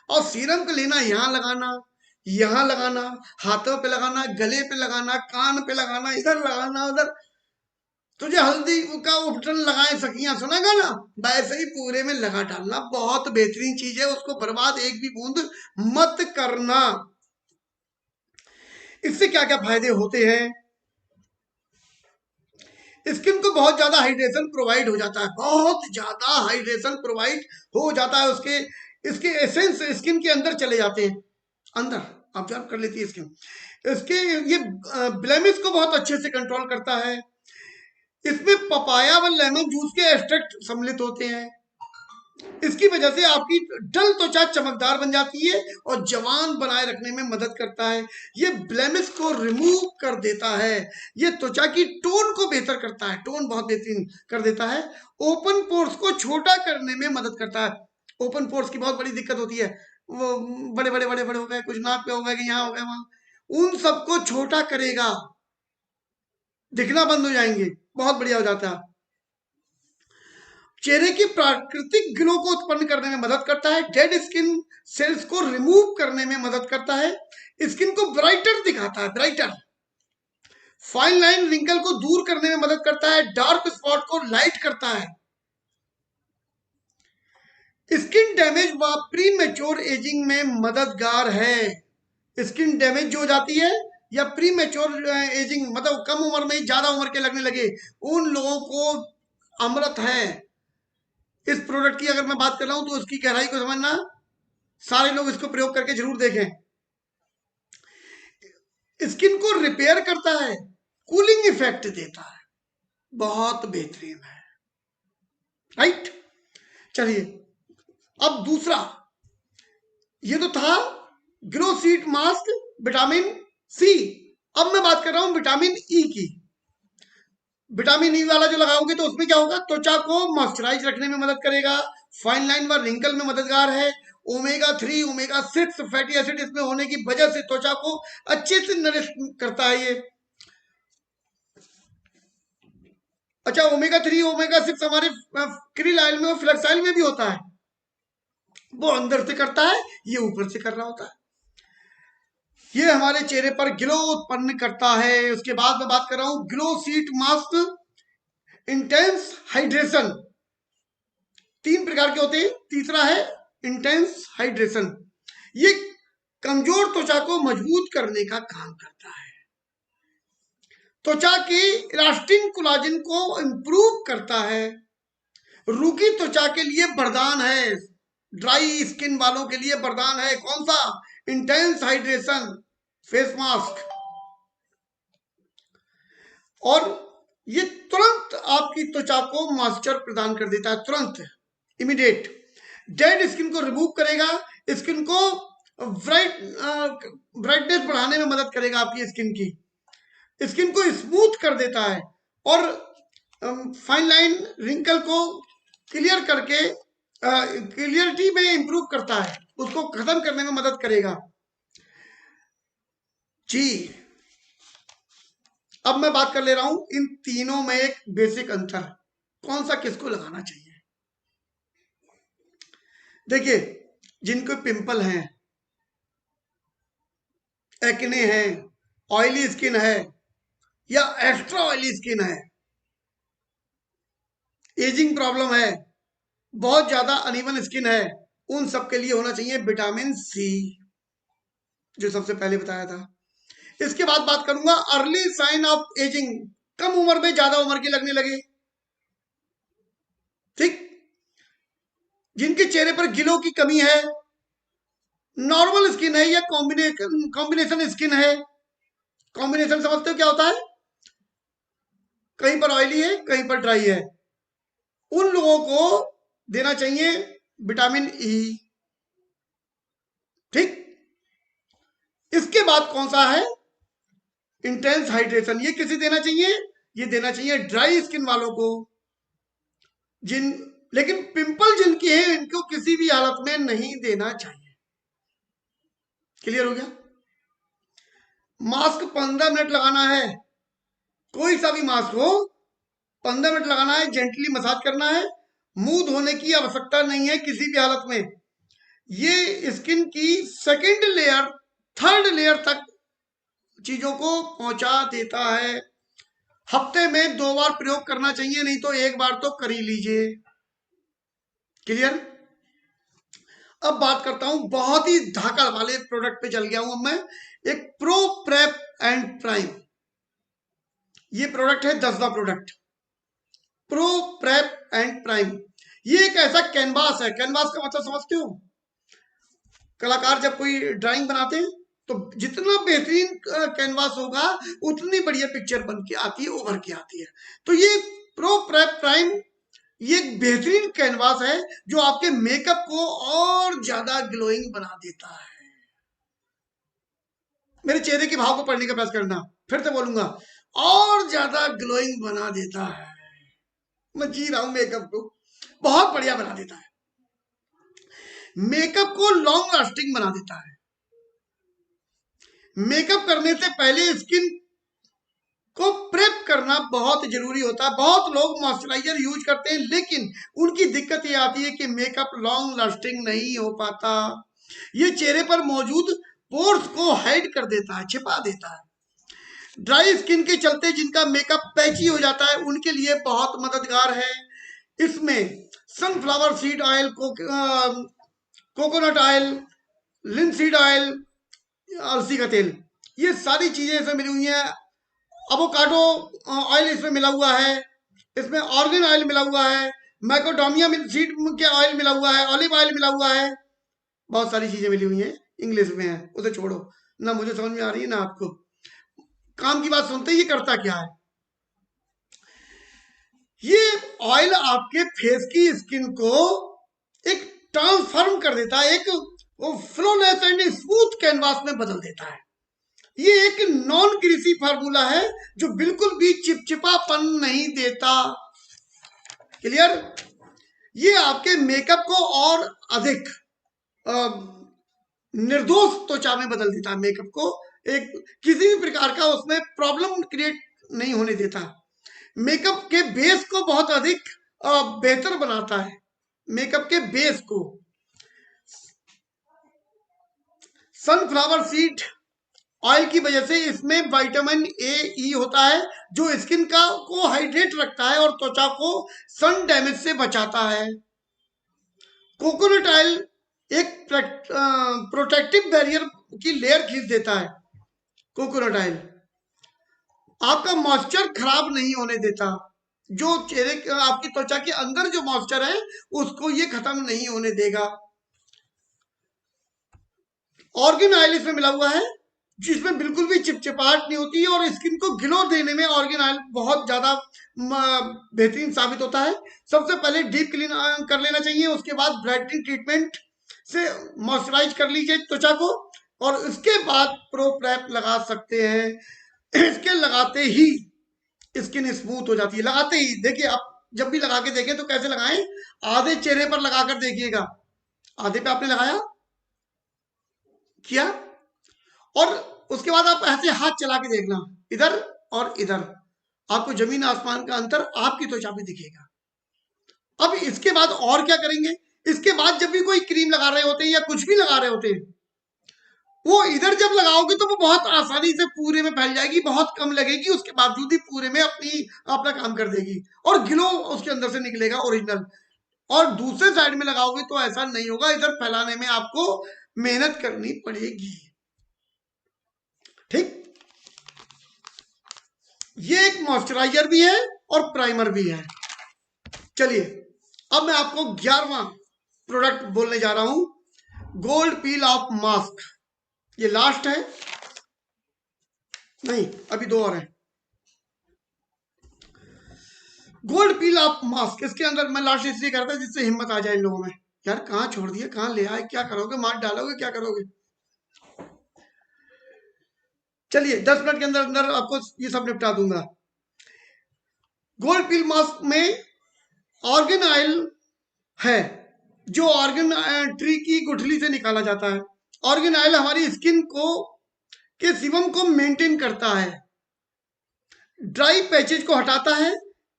और सीरम को लेना, यहाँ लगाना, हाथों पे लगाना, गले पे लगाना, कान पे लगाना, इधर लगाना, उधर। तुझे हल्दी का उपटन लगाए सखियां, सुना गाना, वैसे ही पूरे में लगा डालना। बहुत बेहतरीन चीज है, उसको बर्बाद एक भी बूंद मत करना। इससे क्या क्या फायदे होते हैं, स्किन को बहुत ज्यादा हाइड्रेशन प्रोवाइड हो जाता है, बहुत ज्यादा हाइड्रेशन प्रोवाइड हो जाता है। उसके इसके एसेंस स्किन के अंदर चले जाते हैं, अंदर ऑब्जर्व कर लेती है स्किन। इसके ये ब्लेमिश को बहुत अच्छे से कंट्रोल करता है। इसमें पपाया व लेमन जूस के एक्सट्रैक्ट सम्मिलित होते हैं। इसकी वजह से आपकी डल त्वचा चमकदार बन जाती है और जवान बनाए रखने में मदद करता है। ये ब्लेमिश को रिमूव कर देता है। ये त्वचा की टोन को बेहतर करता है, टोन बहुत बेहतरीन कर देता है। ओपन पोर्स को छोटा करने में मदद करता है। ओपन पोर्स की बहुत बड़ी दिक्कत होती है, वो बड़े बड़े बड़े बड़े हो गए, कुछ नाक पे हो गए कि यहाँ हो गए वहां, उन सबको छोटा करेगा, दिखना बंद हो जाएंगे, बहुत बढ़िया हो जाता है। चेहरे की प्राकृतिक ग्लो को उत्पन्न करने में मदद करता है। डेड स्किन सेल्स को रिमूव करने में मदद करता है। स्किन को ब्राइटर दिखाता है, ब्राइटर। फाइन लाइन रिंकल को दूर करने में मदद करता है। डार्क स्पॉट को लाइट करता है। स्किन डैमेज व प्री मेच्योर एजिंग में मददगार है। स्किन डैमेज जो हो जाती है या प्री मेच्योर एजिंग, मतलब कम उम्र में ज्यादा उम्र के लगने लगे, उन लोगों को अमृत है। इस प्रोडक्ट की अगर मैं बात कर रहा हूं तो उसकी गहराई को समझना, सारे लोग इसको प्रयोग करके जरूर देखें। स्किन को रिपेयर करता है, कूलिंग इफेक्ट देता है, बहुत बेहतरीन है, राइट। चलिए, अब दूसरा, ये तो था glow sheet mask vitamin C. अब मैं बात कर रहा हूं विटामिन ई की। विटामिन ई वाला जो लगाओगे तो उसमें क्या होगा, त्वचा को मॉइस्चराइज रखने में मदद करेगा, फाइन लाइन व रिंकल में मददगार है। ओमेगा 3 ओमेगा 6 फैटी एसिड इसमें होने की वजह से त्वचा को अच्छे से नरिश करता है ये। अच्छा, ओमेगा 3 ओमेगा 6 हमारे क्रिल ऑयल में और फ्लेक्स ऑयल में भी होता है। वो अंदर से करता है, ये ऊपर से कर रहा होता है। ये हमारे चेहरे पर ग्लो उत्पन्न करता है। उसके बाद मैं बात कर रहा हूं glow sheet mask intense hydration. 3 प्रकार के होते हैं। तीसरा है इंटेंस हाइड्रेशन। ये कमजोर त्वचा को मजबूत करने का काम करता है। त्वचा की इलास्टिन कोलाजन को इंप्रूव करता है। रूखी त्वचा के लिए वरदान है, ड्राई स्किन वालों के लिए वरदान है। कौन सा? Intense hydration face mask. और ये तुरंत आपकी त्वचा को मॉइस्चर प्रदान कर देता है, तुरंत, इमीडिएट। डेड स्किन को रिमूव करेगा, स्किन को ब्राइटनेस बढ़ाने में मदद करेगा आपकी स्किन की, स्किन को स्मूथ कर देता है और फाइन लाइन रिंकल को क्लियर करके क्लियरिटी में इंप्रूव करता है, उसको खत्म करने में मदद करेगा जी। अब मैं बात कर ले रहा हूं इन तीनों में एक बेसिक अंतर, कौन सा किसको लगाना चाहिए। देखिए, जिनको पिंपल हैं, एक्ने है, ऑयली स्किन है या एक्स्ट्रा ऑयली स्किन है, एजिंग प्रॉब्लम है, बहुत ज्यादा अनइवन स्किन है, उन सब के लिए होना चाहिए विटामिन सी, जो सबसे पहले बताया था। इसके बाद बात करूंगा अर्ली साइन ऑफ एजिंग, कम उम्र में ज्यादा उम्र की लगने लगे, ठीक। जिनके चेहरे पर गिलो की कमी है, नॉर्मल स्किन है या कॉम्बिनेशन स्किन है। कॉम्बिनेशन समझते हो क्या होता है? कहीं पर ऑयली है, कहीं पर ड्राई है, उन लोगों को देना चाहिए विटामिन ई, ठीक। इसके बाद कौन सा है? Intense hydration. ये किसे देना चाहिए? ये देना चाहिए ड्राई स्किन वालों को, लेकिन पिंपल जिनकी है इनको किसी भी हालत में नहीं देना चाहिए। क्लियर हो गया? मास्क 15 मिनट लगाना है, कोई सा भी मास्क हो 15 मिनट लगाना है, जेंटली मसाज करना है, मुंह धोने की आवश्यकता नहीं है किसी भी हालत में। ये स्किन की सेकंड लेयर, थर्ड लेयर तक चीजों को पहुंचा देता है। हफ्ते में 2 बार प्रयोग करना चाहिए, नहीं तो 1 बार तो कर ही लीजिए। क्लियर? अब बात करता हूं, बहुत ही धाकड़ वाले प्रोडक्ट पे चल गया हूं अब मैं, एक प्रो प्रेप एंड प्राइम। ये प्रोडक्ट है 10वां product, pro prep and prime. ये एक ऐसा कैनवास है, कैनवास का मतलब समझते हो? कलाकार जब कोई ड्राइंग बनाते हैं तो जितना बेहतरीन कैनवास होगा उतनी बढ़िया पिक्चर बन के आती है, उभर के आती है। तो ये प्रो प्रेप प्राइम ये एक बेहतरीन कैनवास है जो आपके मेकअप को और ज्यादा ग्लोइंग बना देता है। मेरे चेहरे के भाव को पढ़ने का प्रयास करना, फिर से बोलूंगा, और ज्यादा ग्लोइंग बना देता है। मैं जी रहा हूं, मेकअप को बहुत बढ़िया बना देता है, मेकअप को लॉन्ग लास्टिंग बना देता है। मेकअप करने से पहले स्किन को प्रेप करना बहुत जरूरी होता है। बहुत लोग मॉइस्चराइजर यूज करते हैं, लेकिन उनकी दिक्कत ये आती है कि मेकअप लॉन्ग लास्टिंग नहीं हो पाता। ये चेहरे पर मौजूद पोर्स को हाइड कर देता है, छिपा देता है। ड्राई स्किन के चलते जिनका मेकअप पैची हो जाता है उनके लिए बहुत मददगार है। इसमें sunflower seed oil, coconut oil, linseed oil, अलसी का तेल, ये सारी चीजें इसमें मिली हुई हैं। एवोकाडो ऑयल इसमें मिला हुआ है, इसमें ऑर्गन ऑयल मिला हुआ है, मैकोडोमिया सीड के ऑयल मिला हुआ है, ऑलिव ऑयल मिला हुआ है, बहुत सारी चीजें मिली हुई हैं। इंग्लिश में है, उसे छोड़ो ना, मुझे समझ में आ रही है ना आपको। काम की बात सुनते ही ये करता क्या है? ये ऑयल आपके फेस की स्किन को एक ट्रांसफॉर्म कर देता है, एक वो फ्लोलेस एंड स्मूथ कैनवास में बदल देता है। ये एक नॉन ग्रीसी फार्मूला है जो बिल्कुल भी चिपचिपापन नहीं देता। क्लियर? ये आपके मेकअप को और अधिक निर्दोष त्वचा में बदल देता है, मेकअप को एक किसी भी प्रकार का उसमें प्रॉब्लम क्रिएट नहीं होने देता। मेकअप के बेस को बहुत अधिक बेहतर बनाता है, मेकअप के बेस को। सनफ्लावर सीड ऑयल की वजह से इसमें विटामिन ए ई होता है जो स्किन को हाइड्रेट रखता है और त्वचा को सन डैमेज से बचाता है। कोकोनट ऑयल एक प्रोटेक्टिव बैरियर की लेयर खींच देता है, कोकोनट ऑयल। आपका मॉइस्चर खराब नहीं होने देता। जो चेहरे आपकी त्वचा के अंदर जो मॉइस्चर है उसको ये खत्म नहीं होने देगा। ऑर्गेन ऑयल इसमें मिला हुआ है जिसमें बिल्कुल भी चिपचिपाहट नहीं होती है और स्किन को ग्लो देने में ऑर्गेन ऑयल बहुत ज्यादा बेहतरीन साबित होता है। सबसे पहले डीप क्लीन कर लेना चाहिए, उसके बाद ब्राइटनिंग ट्रीटमेंट से मॉइस्चराइज कर लीजिए त्वचा को और उसके बाद प्रो प्रेप लगा सकते हैं। इसके लगाते ही स्किन स्मूथ हो जाती है, लगाते ही। देखिए आप जब भी लगा के देखें तो कैसे लगाएं, आधे चेहरे पर लगाकर देखिएगा, आधे पे आपने लगाया किया और उसके बाद आप ऐसे हाथ चला के देखना इधर और इधर, आपको जमीन आसमान का अंतर आपकी त्वचा पे दिखेगा। अब इसके बाद और क्या करेंगे, इसके बाद जब भी कोई क्रीम लगा रहे होते हैं या कुछ भी लगा रहे होते हैं, वो इधर जब लगाओगे तो वो बहुत आसानी से पूरे में फैल जाएगी, बहुत कम लगेगी, उसके बावजूद ही पूरे में अपना काम कर देगी और ग्लो उसके अंदर से निकलेगा ओरिजिनल। और दूसरे साइड में लगाओगे तो ऐसा नहीं होगा, इधर फैलाने में आपको मेहनत करनी पड़ेगी। ठीक, ये एक मॉइस्चराइजर भी है और प्राइमर भी है। चलिए अब मैं आपको 11वां प्रोडक्ट बोलने जा रहा हूं, गोल्ड पील ऑफ मास्क। ये लास्ट है, नहीं अभी दो और हैं। गोल्ड पील ऑफ मास्क, इसके अंदर मैं लास्ट इसलिए करता है जिससे हिम्मत आ जाए इन लोगों में, यार कहां छोड़ दिए, कहां ले आए, क्या करोगे, मार डालोगे, क्या करोगे। चलिए 10 मिनट के अंदर अंदर आपको ये सब निपटा दूंगा। गोल्ड पील मास्क में ऑर्गन ऑयल है जो ऑर्गन ट्री की गुठली से निकाला जाता है। ऑर्गन ऑयल हमारी स्किन को के सीबम को मेंटेन करता है, ड्राई पैचेज को हटाता है,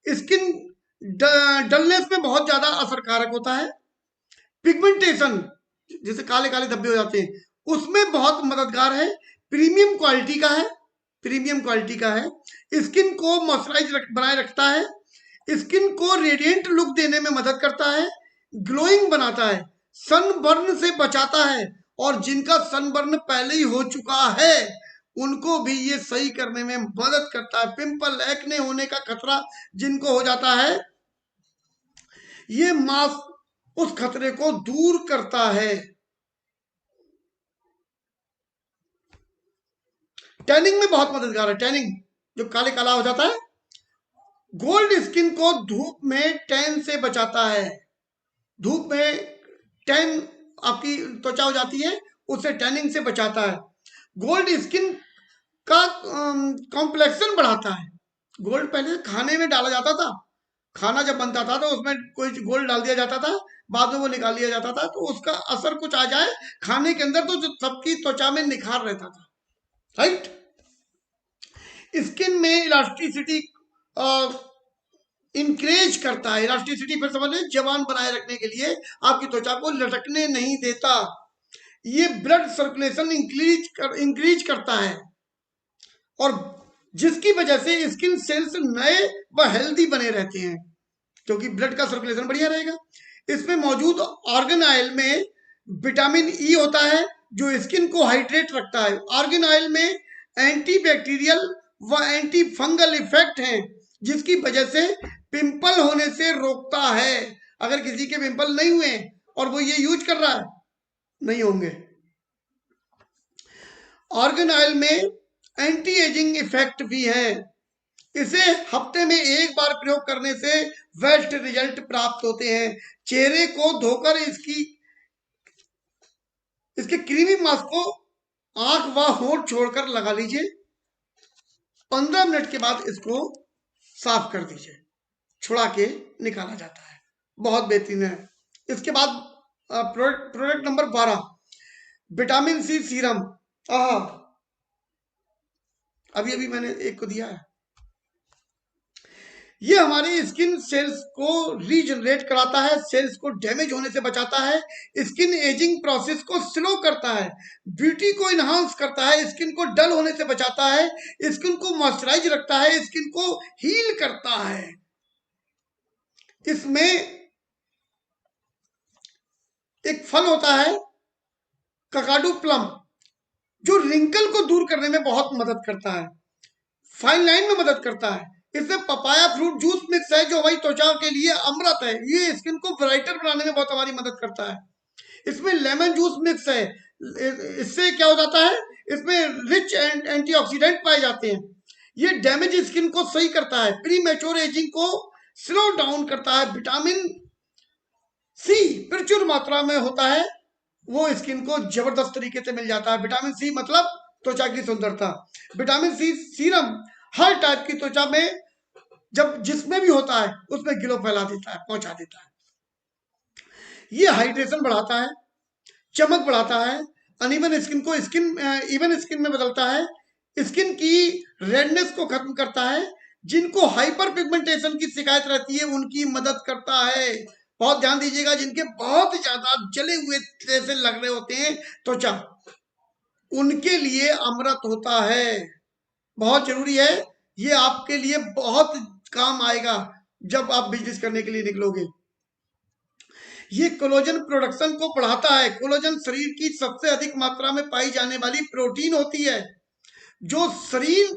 स्किन डलनेस में बहुत ज्यादा असरकारक होता है, पिगमेंटेशन जैसे काले काले धब्बे हो जाते हैं उसमें बहुत मददगार है, प्रीमियम क्वालिटी का है, प्रीमियम क्वालिटी का है, स्किन को मॉइस्चराइज बनाए रखता है, स्किन को रेडिएंट लुक देने में मदद करता है, ग्लोइंग बनाता है, सनबर्न से बचाता है और जिनका सनबर्न पहले ही हो चुका है उनको भी ये सही करने में मदद करता है। पिंपल एक्ने होने का खतरा जिनको हो जाता है, ये मास्क उस खतरे को दूर करता है। टैनिंग में बहुत मददगार है, टैनिंग जो काले काला हो जाता है, गोल्ड स्किन को धूप में टैन से बचाता है। धूप में टैन आपकी त्वचा हो जाती है, उससे टैनिंग से बचाता है। गोल्ड स्किन का कॉम्प्लेक्शन बढ़ाता है। गोल्ड पहले खाने में डाला जाता था, खाना जब बनता था तो उसमें कोई गोल्ड डाल दिया जाता था, बाद में वो निकाल लिया जाता था तो उसका असर कुछ आ जाए खाने के अंदर तो जो सबकी त्वचा में निखार रहता था, राइट। स्किन में इलास्टिसिटी इंक्रेज करता है, इलास्टिसिटी फिर समझ लें, जवान बनाए रखने के लिए आपकी त्वचा को लटकने नहीं देता। ये ब्लड सर्कुलेशन इंक्रीज करता है और जिसकी वजह से स्किन सेल्स नए व हेल्दी बने रहते हैं क्योंकि ब्लड का सर्कुलेशन बढ़िया रहेगा। इसमें मौजूद ऑर्गन ऑयल में विटामिन ई होता है जो स्किन को हाइड्रेट रखता है। ऑर्गन ऑयल में एंटी बैक्टीरियल व एंटी फंगल इफेक्ट हैं जिसकी वजह से पिंपल होने से रोकता है। अगर किसी के पिंपल नहीं हुए और वो ये यूज कर रहा है, नहीं होंगे। ऑर्गन ऑयल में एंटी एजिंग इफेक्ट भी है। इसे हफ्ते में एक बार प्रयोग करने से बेस्ट रिजल्ट प्राप्त होते हैं। चेहरे को धोकर इसके क्रीमी मास्क को आंख व होंठ छोड़कर लगा लीजिए, 15 मिनट के बाद इसको साफ कर दीजिए, छुड़ा के निकाला जाता है, बहुत बेहतरीन है। इसके बाद product number 12 vitamin C serum. अभी अभी मैंने एक को दिया है। ये हमारी स्किन सेल्स को रीजनरेट कराता है, सेल्स को डैमेज होने से बचाता है, स्किन एजिंग प्रोसेस को स्लो करता है, ब्यूटी को इनहांस करता है, स्किन को डल होने से बचाता है, स्किन को मॉइस्चराइज रखता है, स्किन को हील करता है। इसमें एक फल होता है ककाडू प्लम जो रिंकल को दूर करने में बहुत मदद करता है। फाइन लाइन में मदद करता है। इसमें पपाया फ्रूट जूस मिक्स है जो हमारी त्वचा के लिए अमृत है, ये स्किन को ब्राइटर बनाने में बहुत हमारी मदद करता है। इसमें लेमन जूस मिक्स है, इससे क्या हो जाता है, इसमें रिच एंड एंटीऑक्सीडेंट पाए जाते हैं, ये डैमेज स्किन को सही करता है, प्री मैच्योर एजिंग को स्लो डाउन करता है। विटामिन सी प्रचुर मात्रा में होता है, वो स्किन को जबरदस्त तरीके से मिल जाता है। विटामिन सी मतलब त्वचा की सुंदरता। विटामिन सी सीरम हर टाइप की त्वचा में जब जिसमें भी होता है उसमें ग्लो फैला देता है, पहुंचा देता है। ये हाइड्रेशन बढ़ाता है, चमक बढ़ाता है, अनइवन स्किन को इवन स्किन में बदलता है, स्किन की रेडनेस को खत्म करता है, जिनको हाइपर पिगमेंटेशन की शिकायत रहती है उनकी मदद करता है। बहुत ध्यान दीजिएगा, जिनके बहुत ज्यादा जले हुए जैसे लग रहे होते हैं त्वचा, उनके लिए अमृत होता है, बहुत जरूरी है। ये आपके लिए बहुत काम आएगा जब आप बिजनेस करने के लिए निकलोगे। ये कोलेजन प्रोडक्शन को बढ़ाता है। कोलेजन शरीर की सबसे अधिक मात्रा में पाई जाने वाली प्रोटीन होती है जो शरीर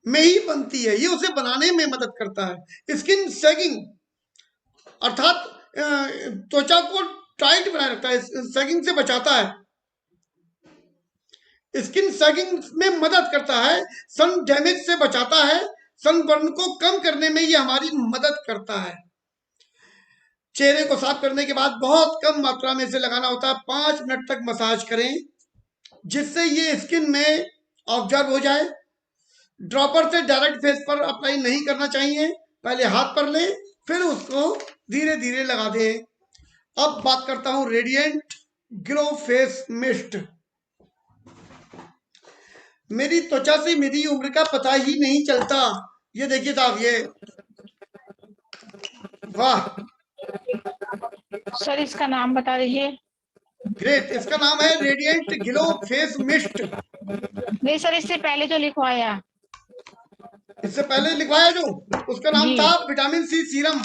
में ही बनती है, ये उसे बनाने में मदद करता है। स्किन सैगिंग अर्थात त्वचा को टाइट बनाए रखता है, सैगिंग से बचाता है, स्किन सैगिंग में मदद करता है, सन डैमेज से बचाता है, सनबर्न को कम करने में ये हमारी मदद करता है। चेहरे को साफ करने के बाद बहुत कम मात्रा में इसे लगाना होता है, 5 मिनट तक मसाज करें जिससे ये स्किन में ऑब्जर्व हो जाए। ड्रॉपर से डायरेक्ट फेस पर अप्लाई नहीं करना चाहिए, पहले हाथ पर ले फिर उसको धीरे धीरे लगा दे। अब बात करता हूं रेडिएंट ग्लो फेस मिस्ट। मेरी त्वचा से मेरी उम्र का पता ही नहीं चलता, ये देखिए साहब, ये वाह सर इसका नाम बता दीजिए। ग्रेट, इसका नाम है रेडिएंट ग्लो फेस मिस्ट। नहीं सर, इससे पहले जो लिखवाया, इससे पहले लिखवाया जो, उसका नाम जी। था vitamin C serum.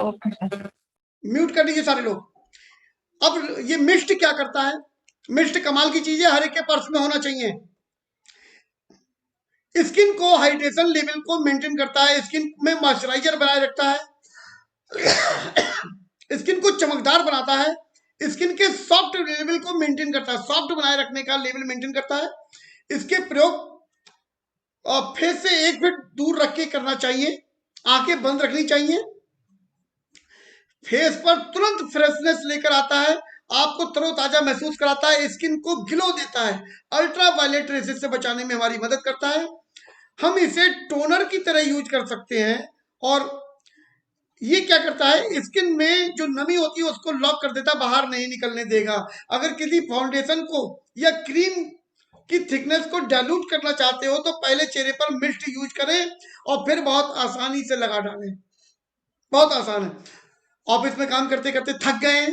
Okay sir. Mute कर दीजिए सारे लोग। अब ये मिस्ट क्या करता है, मिस्ट कमाल की चीज है, हर एक के पर्स में होना चाहिए। स्किन को हाइड्रेशन लेवल को मेंटेन करता है, स्किन में मॉइस्चराइजर बनाए रखता है, स्किन को चमकदार बनाता है, स्किन के सॉफ्ट लेवल को मेंटेन करता है, सॉफ्ट बनाए रखने का लेवल मेंटेन करता है। इसके प्रयोग फेस से 1 फीट दूर रख के करना चाहिए, आंखें बंद रखनी चाहिए। फेस पर तुरंत फ्रेशनेस लेकर आता है, आपको तरोताजा महसूस कराता है, स्किन को ग्लो देता है, अल्ट्रा वायलेट रेसेस से बचाने में हमारी मदद करता है। हम इसे टोनर की तरह यूज कर सकते हैं, और ये क्या करता है, स्किन में जो नमी होती है उसको लॉक कर देता है, बाहर नहीं निकलने देगा। अगर किसी फाउंडेशन को या क्रीम की थिकनेस को डाइल्यूट करना चाहते हो तो पहले चेहरे पर मिस्ट यूज करें और फिर बहुत आसानी से लगा डालें, बहुत आसान है। ऑफिस में काम करते करते थक गए,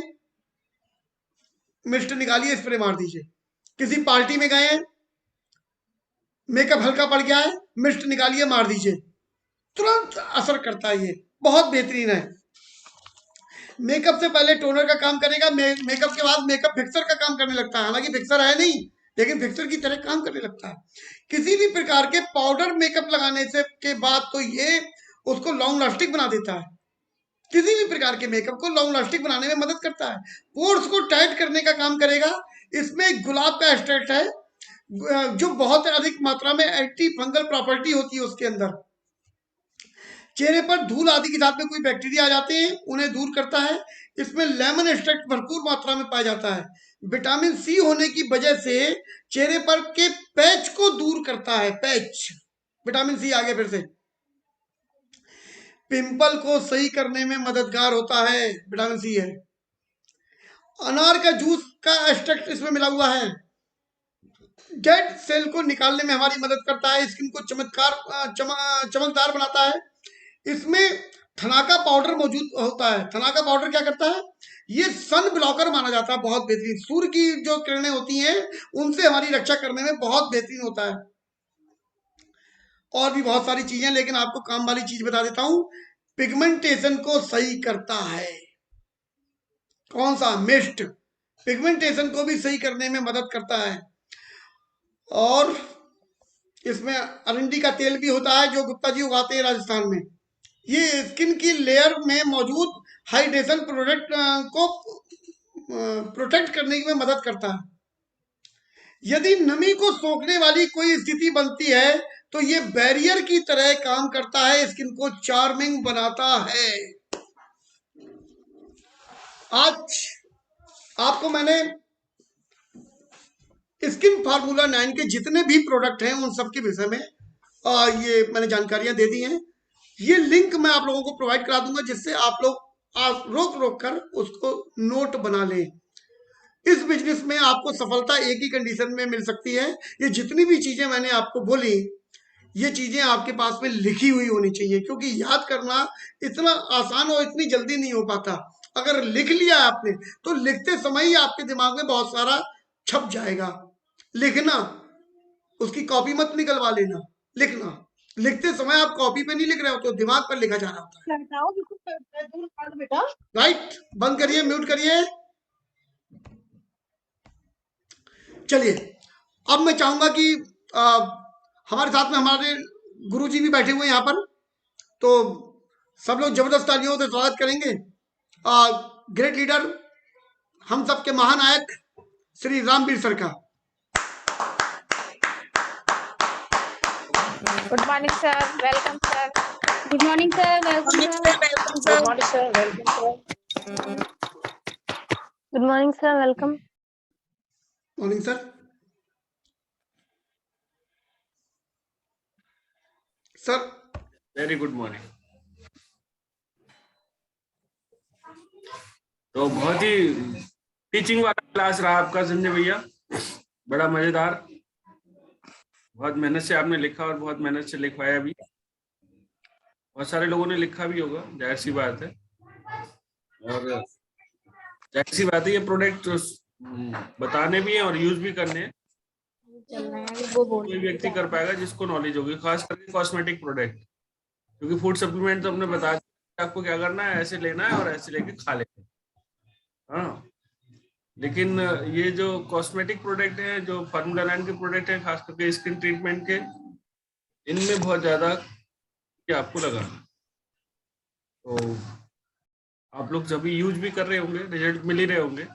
मिस्ट निकालिए, स्प्रे मार दीजिए। किसी पार्टी में गए, मेकअप हल्का पड़ गया है, मिस्ट निकालिए, मार दीजिए, तुरंत असर करता है, ये बहुत बेहतरीन है। मेकअप से पहले टोनर का काम करेगा, मेकअप के बाद मेकअप फिक्सर का काम करने लगता है, हालांकि फिक्सर है नहीं लेकिन फिक्सर की तरह काम करने लगता है। किसी भी प्रकार के पाउडर मेकअप लगाने से के बाद तो ये उसको लॉन्ग लास्टिंग बना देता है, किसी भी प्रकार के मेकअप को लॉन्ग लास्टिंग बनाने में मदद करता है, पोर्स को टाइट करने का काम करेगा। इसमें गुलाब का एक्सट्रैक्ट है जो बहुत अधिक मात्रा में एंटी फंगल प्रॉपर्टी होती है उसके अंदर। चेहरे पर धूल आदि के साथ में कोई बैक्टीरिया आ जाते हैं, उन्हें दूर करता है। इसमें लेमन एक्सट्रैक्ट भरपूर मात्रा में पाया जाता है। विटामिन सी होने की वजह से चेहरे पर के पैच को दूर करता है, पैच, विटामिन सी आगे फिर से पिंपल को सही करने में मददगार होता है, विटामिन सी है। अनार का जूस का एक्सट्रैक्ट इसमें मिला हुआ है, डेड सेल को निकालने में हमारी मदद करता है, स्किन को चमकदार बनाता है। इसमें थनाका पाउडर मौजूद होता है। थनाका पाउडर क्या करता है, ये सन ब्लॉकर माना जाता है, बहुत बेहतरीन, सूर्य की जो किरणें होती हैं उनसे हमारी रक्षा करने में बहुत बेहतरीन होता है। और भी बहुत सारी चीजें, लेकिन आपको काम वाली चीज बता देता हूं, पिगमेंटेशन को सही करता है। कौन सा, मिस्ट, पिगमेंटेशन को भी सही करने में मदद करता है। और इसमें अरंडी का तेल भी होता है जो गुप्ता जी उगाते हैं राजस्थान में। ये स्किन की लेयर में मौजूद हाइड्रेशन प्रोडक्ट को प्रोटेक्ट करने में मदद करता है। यदि नमी को सोखने वाली कोई स्थिति बनती है तो ये बैरियर की तरह काम करता है, स्किन को चार्मिंग बनाता है। आज आपको मैंने स्किन फार्मूला 9 के जितने भी प्रोडक्ट हैं उन सब के विषय में ये मैंने जानकारियां दे दी हैं। ये लिंक मैं आप लोगों को प्रोवाइड करा दूंगा जिससे आप लोग रोक रोक कर उसको नोट बना लें। इस बिजनेस में आपको सफलता एक ही कंडीशन में मिल सकती है, ये जितनी भी चीजें मैंने आपको बोली ये चीजें आपके पास में लिखी हुई होनी चाहिए, क्योंकि याद करना इतना आसान और इतनी जल्दी नहीं हो पाता। अगर लिख लिया आपने तो लिखते समय ही आपके दिमाग में बहुत सारा छप जाएगा। लिखना, उसकी कॉपी मत निकलवा लेना, लिखना। लिखते समय आप कॉपी पे नहीं लिख रहे हो तो दिमाग पर लिखा जा रहा होता है। बेटा राइट, बंद करिए, म्यूट करिए। चलिए, अब मैं चाहूंगा कि हमारे साथ में हमारे गुरुजी भी बैठे हुए हैं यहाँ पर, तो सब लोग जबरदस्त तालियों से स्वागत करेंगे। ग्रेट लीडर, हम सबके महानायक श्री रामवीर सर का। Good morning sir, welcome sir. Good morning sir, welcome sir. Good morning sir, welcome sir. Good morning sir, welcome. Morning sir. Sir very good morning. तो बहुत ही टीचिंग वाला क्लास रहा आपका संजय भैया, बड़ा मजेदार। बहुत मेहनत से आपने लिखा और बहुत मेहनत से लिखवाया भी। बहुत सारे लोगों ने लिखा भी होगा, जाहिर सी बात है। और जाहिर सी बात है ये प्रोडक्ट बताने भी हैं और यूज भी करने हैं। कोई व्यक्ति कर पाएगा जिसको नॉलेज होगी, खास करके कॉस्मेटिक प्रोडक्ट, क्योंकि फूड सप्लीमेंट तो हमने बता दिया आपको क्या करना है, ऐसे लेना है और ऐसे लेके खा लेते हैं। हाँ, लेकिन ये जो कॉस्मेटिक प्रोडक्ट हैं, जो फार्मूला 9 के प्रोडक्ट हैं, खास करके स्किन ट्रीटमेंट के, इनमें बहुत ज्यादा क्या आपको लगा। तो आप लोग जब भी यूज भी कर रहे होंगे, रिजल्ट मिल ही रहे होंगे,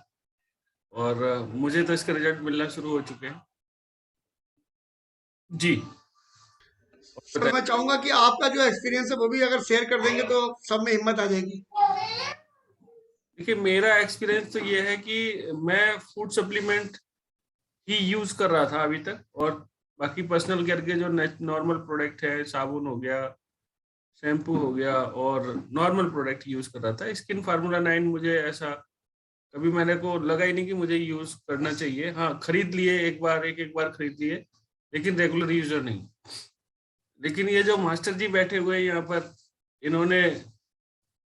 और मुझे तो इसके रिजल्ट मिलना शुरू हो चुके हैं जी। सर मैं चाहूंगा कि आपका जो एक्सपीरियंस है वो भी अगर शेयर कर देंगे तो सब में हिम्मत आ जाएगी। देखिए, मेरा एक्सपीरियंस तो ये है कि मैं फूड सप्लीमेंट ही यूज कर रहा था अभी तक, और बाकी पर्सनल केयर के जो नॉर्मल प्रोडक्ट है, साबुन हो गया, शैम्पू हो गया, और नॉर्मल प्रोडक्ट यूज कर रहा था। स्किन फार्मूला 9 मुझे ऐसा कभी मैंने को लगा ही नहीं कि मुझे यूज करना चाहिए। हाँ, खरीद लिए एक बार खरीद लिए, लेकिन रेगुलर यूजर नहीं। लेकिन ये जो मास्टर जी बैठे हुए हैं यहाँ पर, इन्होंने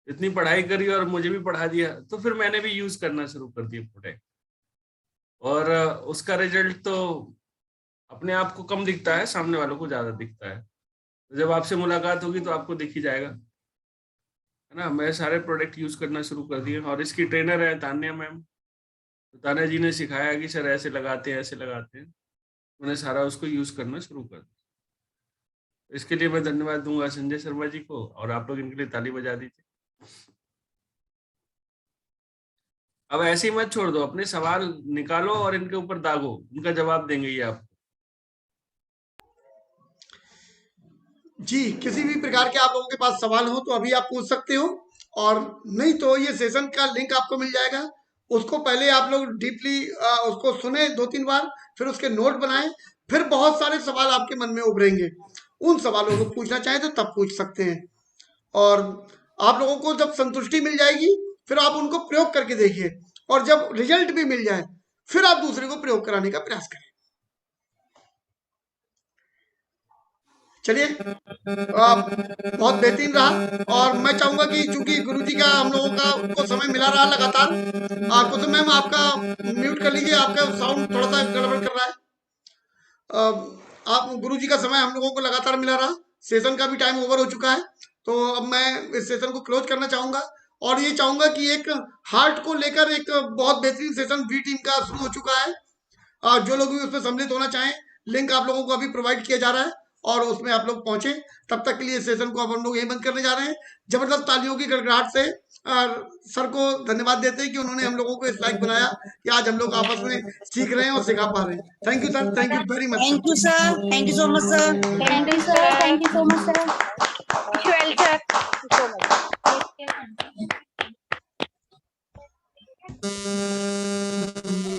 इतनी पढ़ाई करी और मुझे भी पढ़ा दिया, तो फिर मैंने भी यूज करना शुरू कर दिया प्रोडक्ट, और उसका रिजल्ट तो अपने आप को कम दिखता है, सामने वालों को ज्यादा दिखता है। तो जब आपसे मुलाकात होगी तो आपको दिख ही जाएगा, है ना। मैं सारे प्रोडक्ट यूज करना शुरू कर दिए, और इसकी ट्रेनर है तान्या मैम। तो तान्या जी ने सिखाया कि सर ऐसे लगाते हैं, ऐसे लगाते हैं। मैंने सारा उसको यूज करना शुरू कर दिया। इसके लिए मैं धन्यवाद दूंगा संजय शर्मा जी को, और आप लोग इनके लिए ताली बजा दीजिए। अब ऐसे ही मत छोड़ दो, अपने सवाल निकालो और इनके ऊपर दागो, उनका जवाब देंगे ये आप। जी, किसी भी प्रकार के आप लोगों के पास सवाल हो तो अभी आप पूछ सकते हो, और नहीं तो ये सेशन का लिंक आपको मिल जाएगा, उसको पहले आप लोग डीपली उसको सुने 2-3 बार, फिर उसके नोट बनाएं, फिर बहुत सारे सवाल आपके मन में उभरेंगे। उन सवालों को पूछना चाहें तो तब पूछ सकते हैं, और आप लोगों को जब संतुष्टि मिल जाएगी फिर आप उनको प्रयोग करके देखिए, और जब रिजल्ट भी मिल जाए फिर आप दूसरे को प्रयोग कराने का प्रयास करें। चलिए, बहुत बेहतरीन रहा, और मैं चाहूंगा कि चूंकि गुरुजी का हम लोगों का उनको समय मिला रहा लगातार, कुछ मैम आपका म्यूट कर लीजिए, आपका साउंड थोड़ा सा गड़बड़ कर रहा है। आप गुरुजी का समय हम लोगों को लगातार मिला रहा, सेशन का भी टाइम ओवर हो चुका है, तो अब मैं इस सेशन को क्लोज करना चाहूंगा, और ये चाहूंगा कि एक हार्ट को लेकर एक बहुत बेहतरीन सेशन बी टीम का शुरू हो चुका है। जो लोग भी उसमें सम्मिलित होना चाहें लिंक आप लोगों को अभी प्रोवाइड किया जा रहा है और उसमें आप लोग पहुंचे। तब तक के लिए सेशन को अब हम लोग यहीं बंद करने जा रहे हैं। जबरदस्त तालियों की गड़गड़ाहट से सर को धन्यवाद देते हैं कि उन्होंने हम लोगों को इस लायक बनाया कि आज हम लोग आपस में सीख रहे हैं और सिखा पा रहे हैं। Thank you sir, thank you very much. Thank you, sir. Thank you so much, sir. Thank you, sir. Thank you so much, sir. Well, sir. Thank you so much.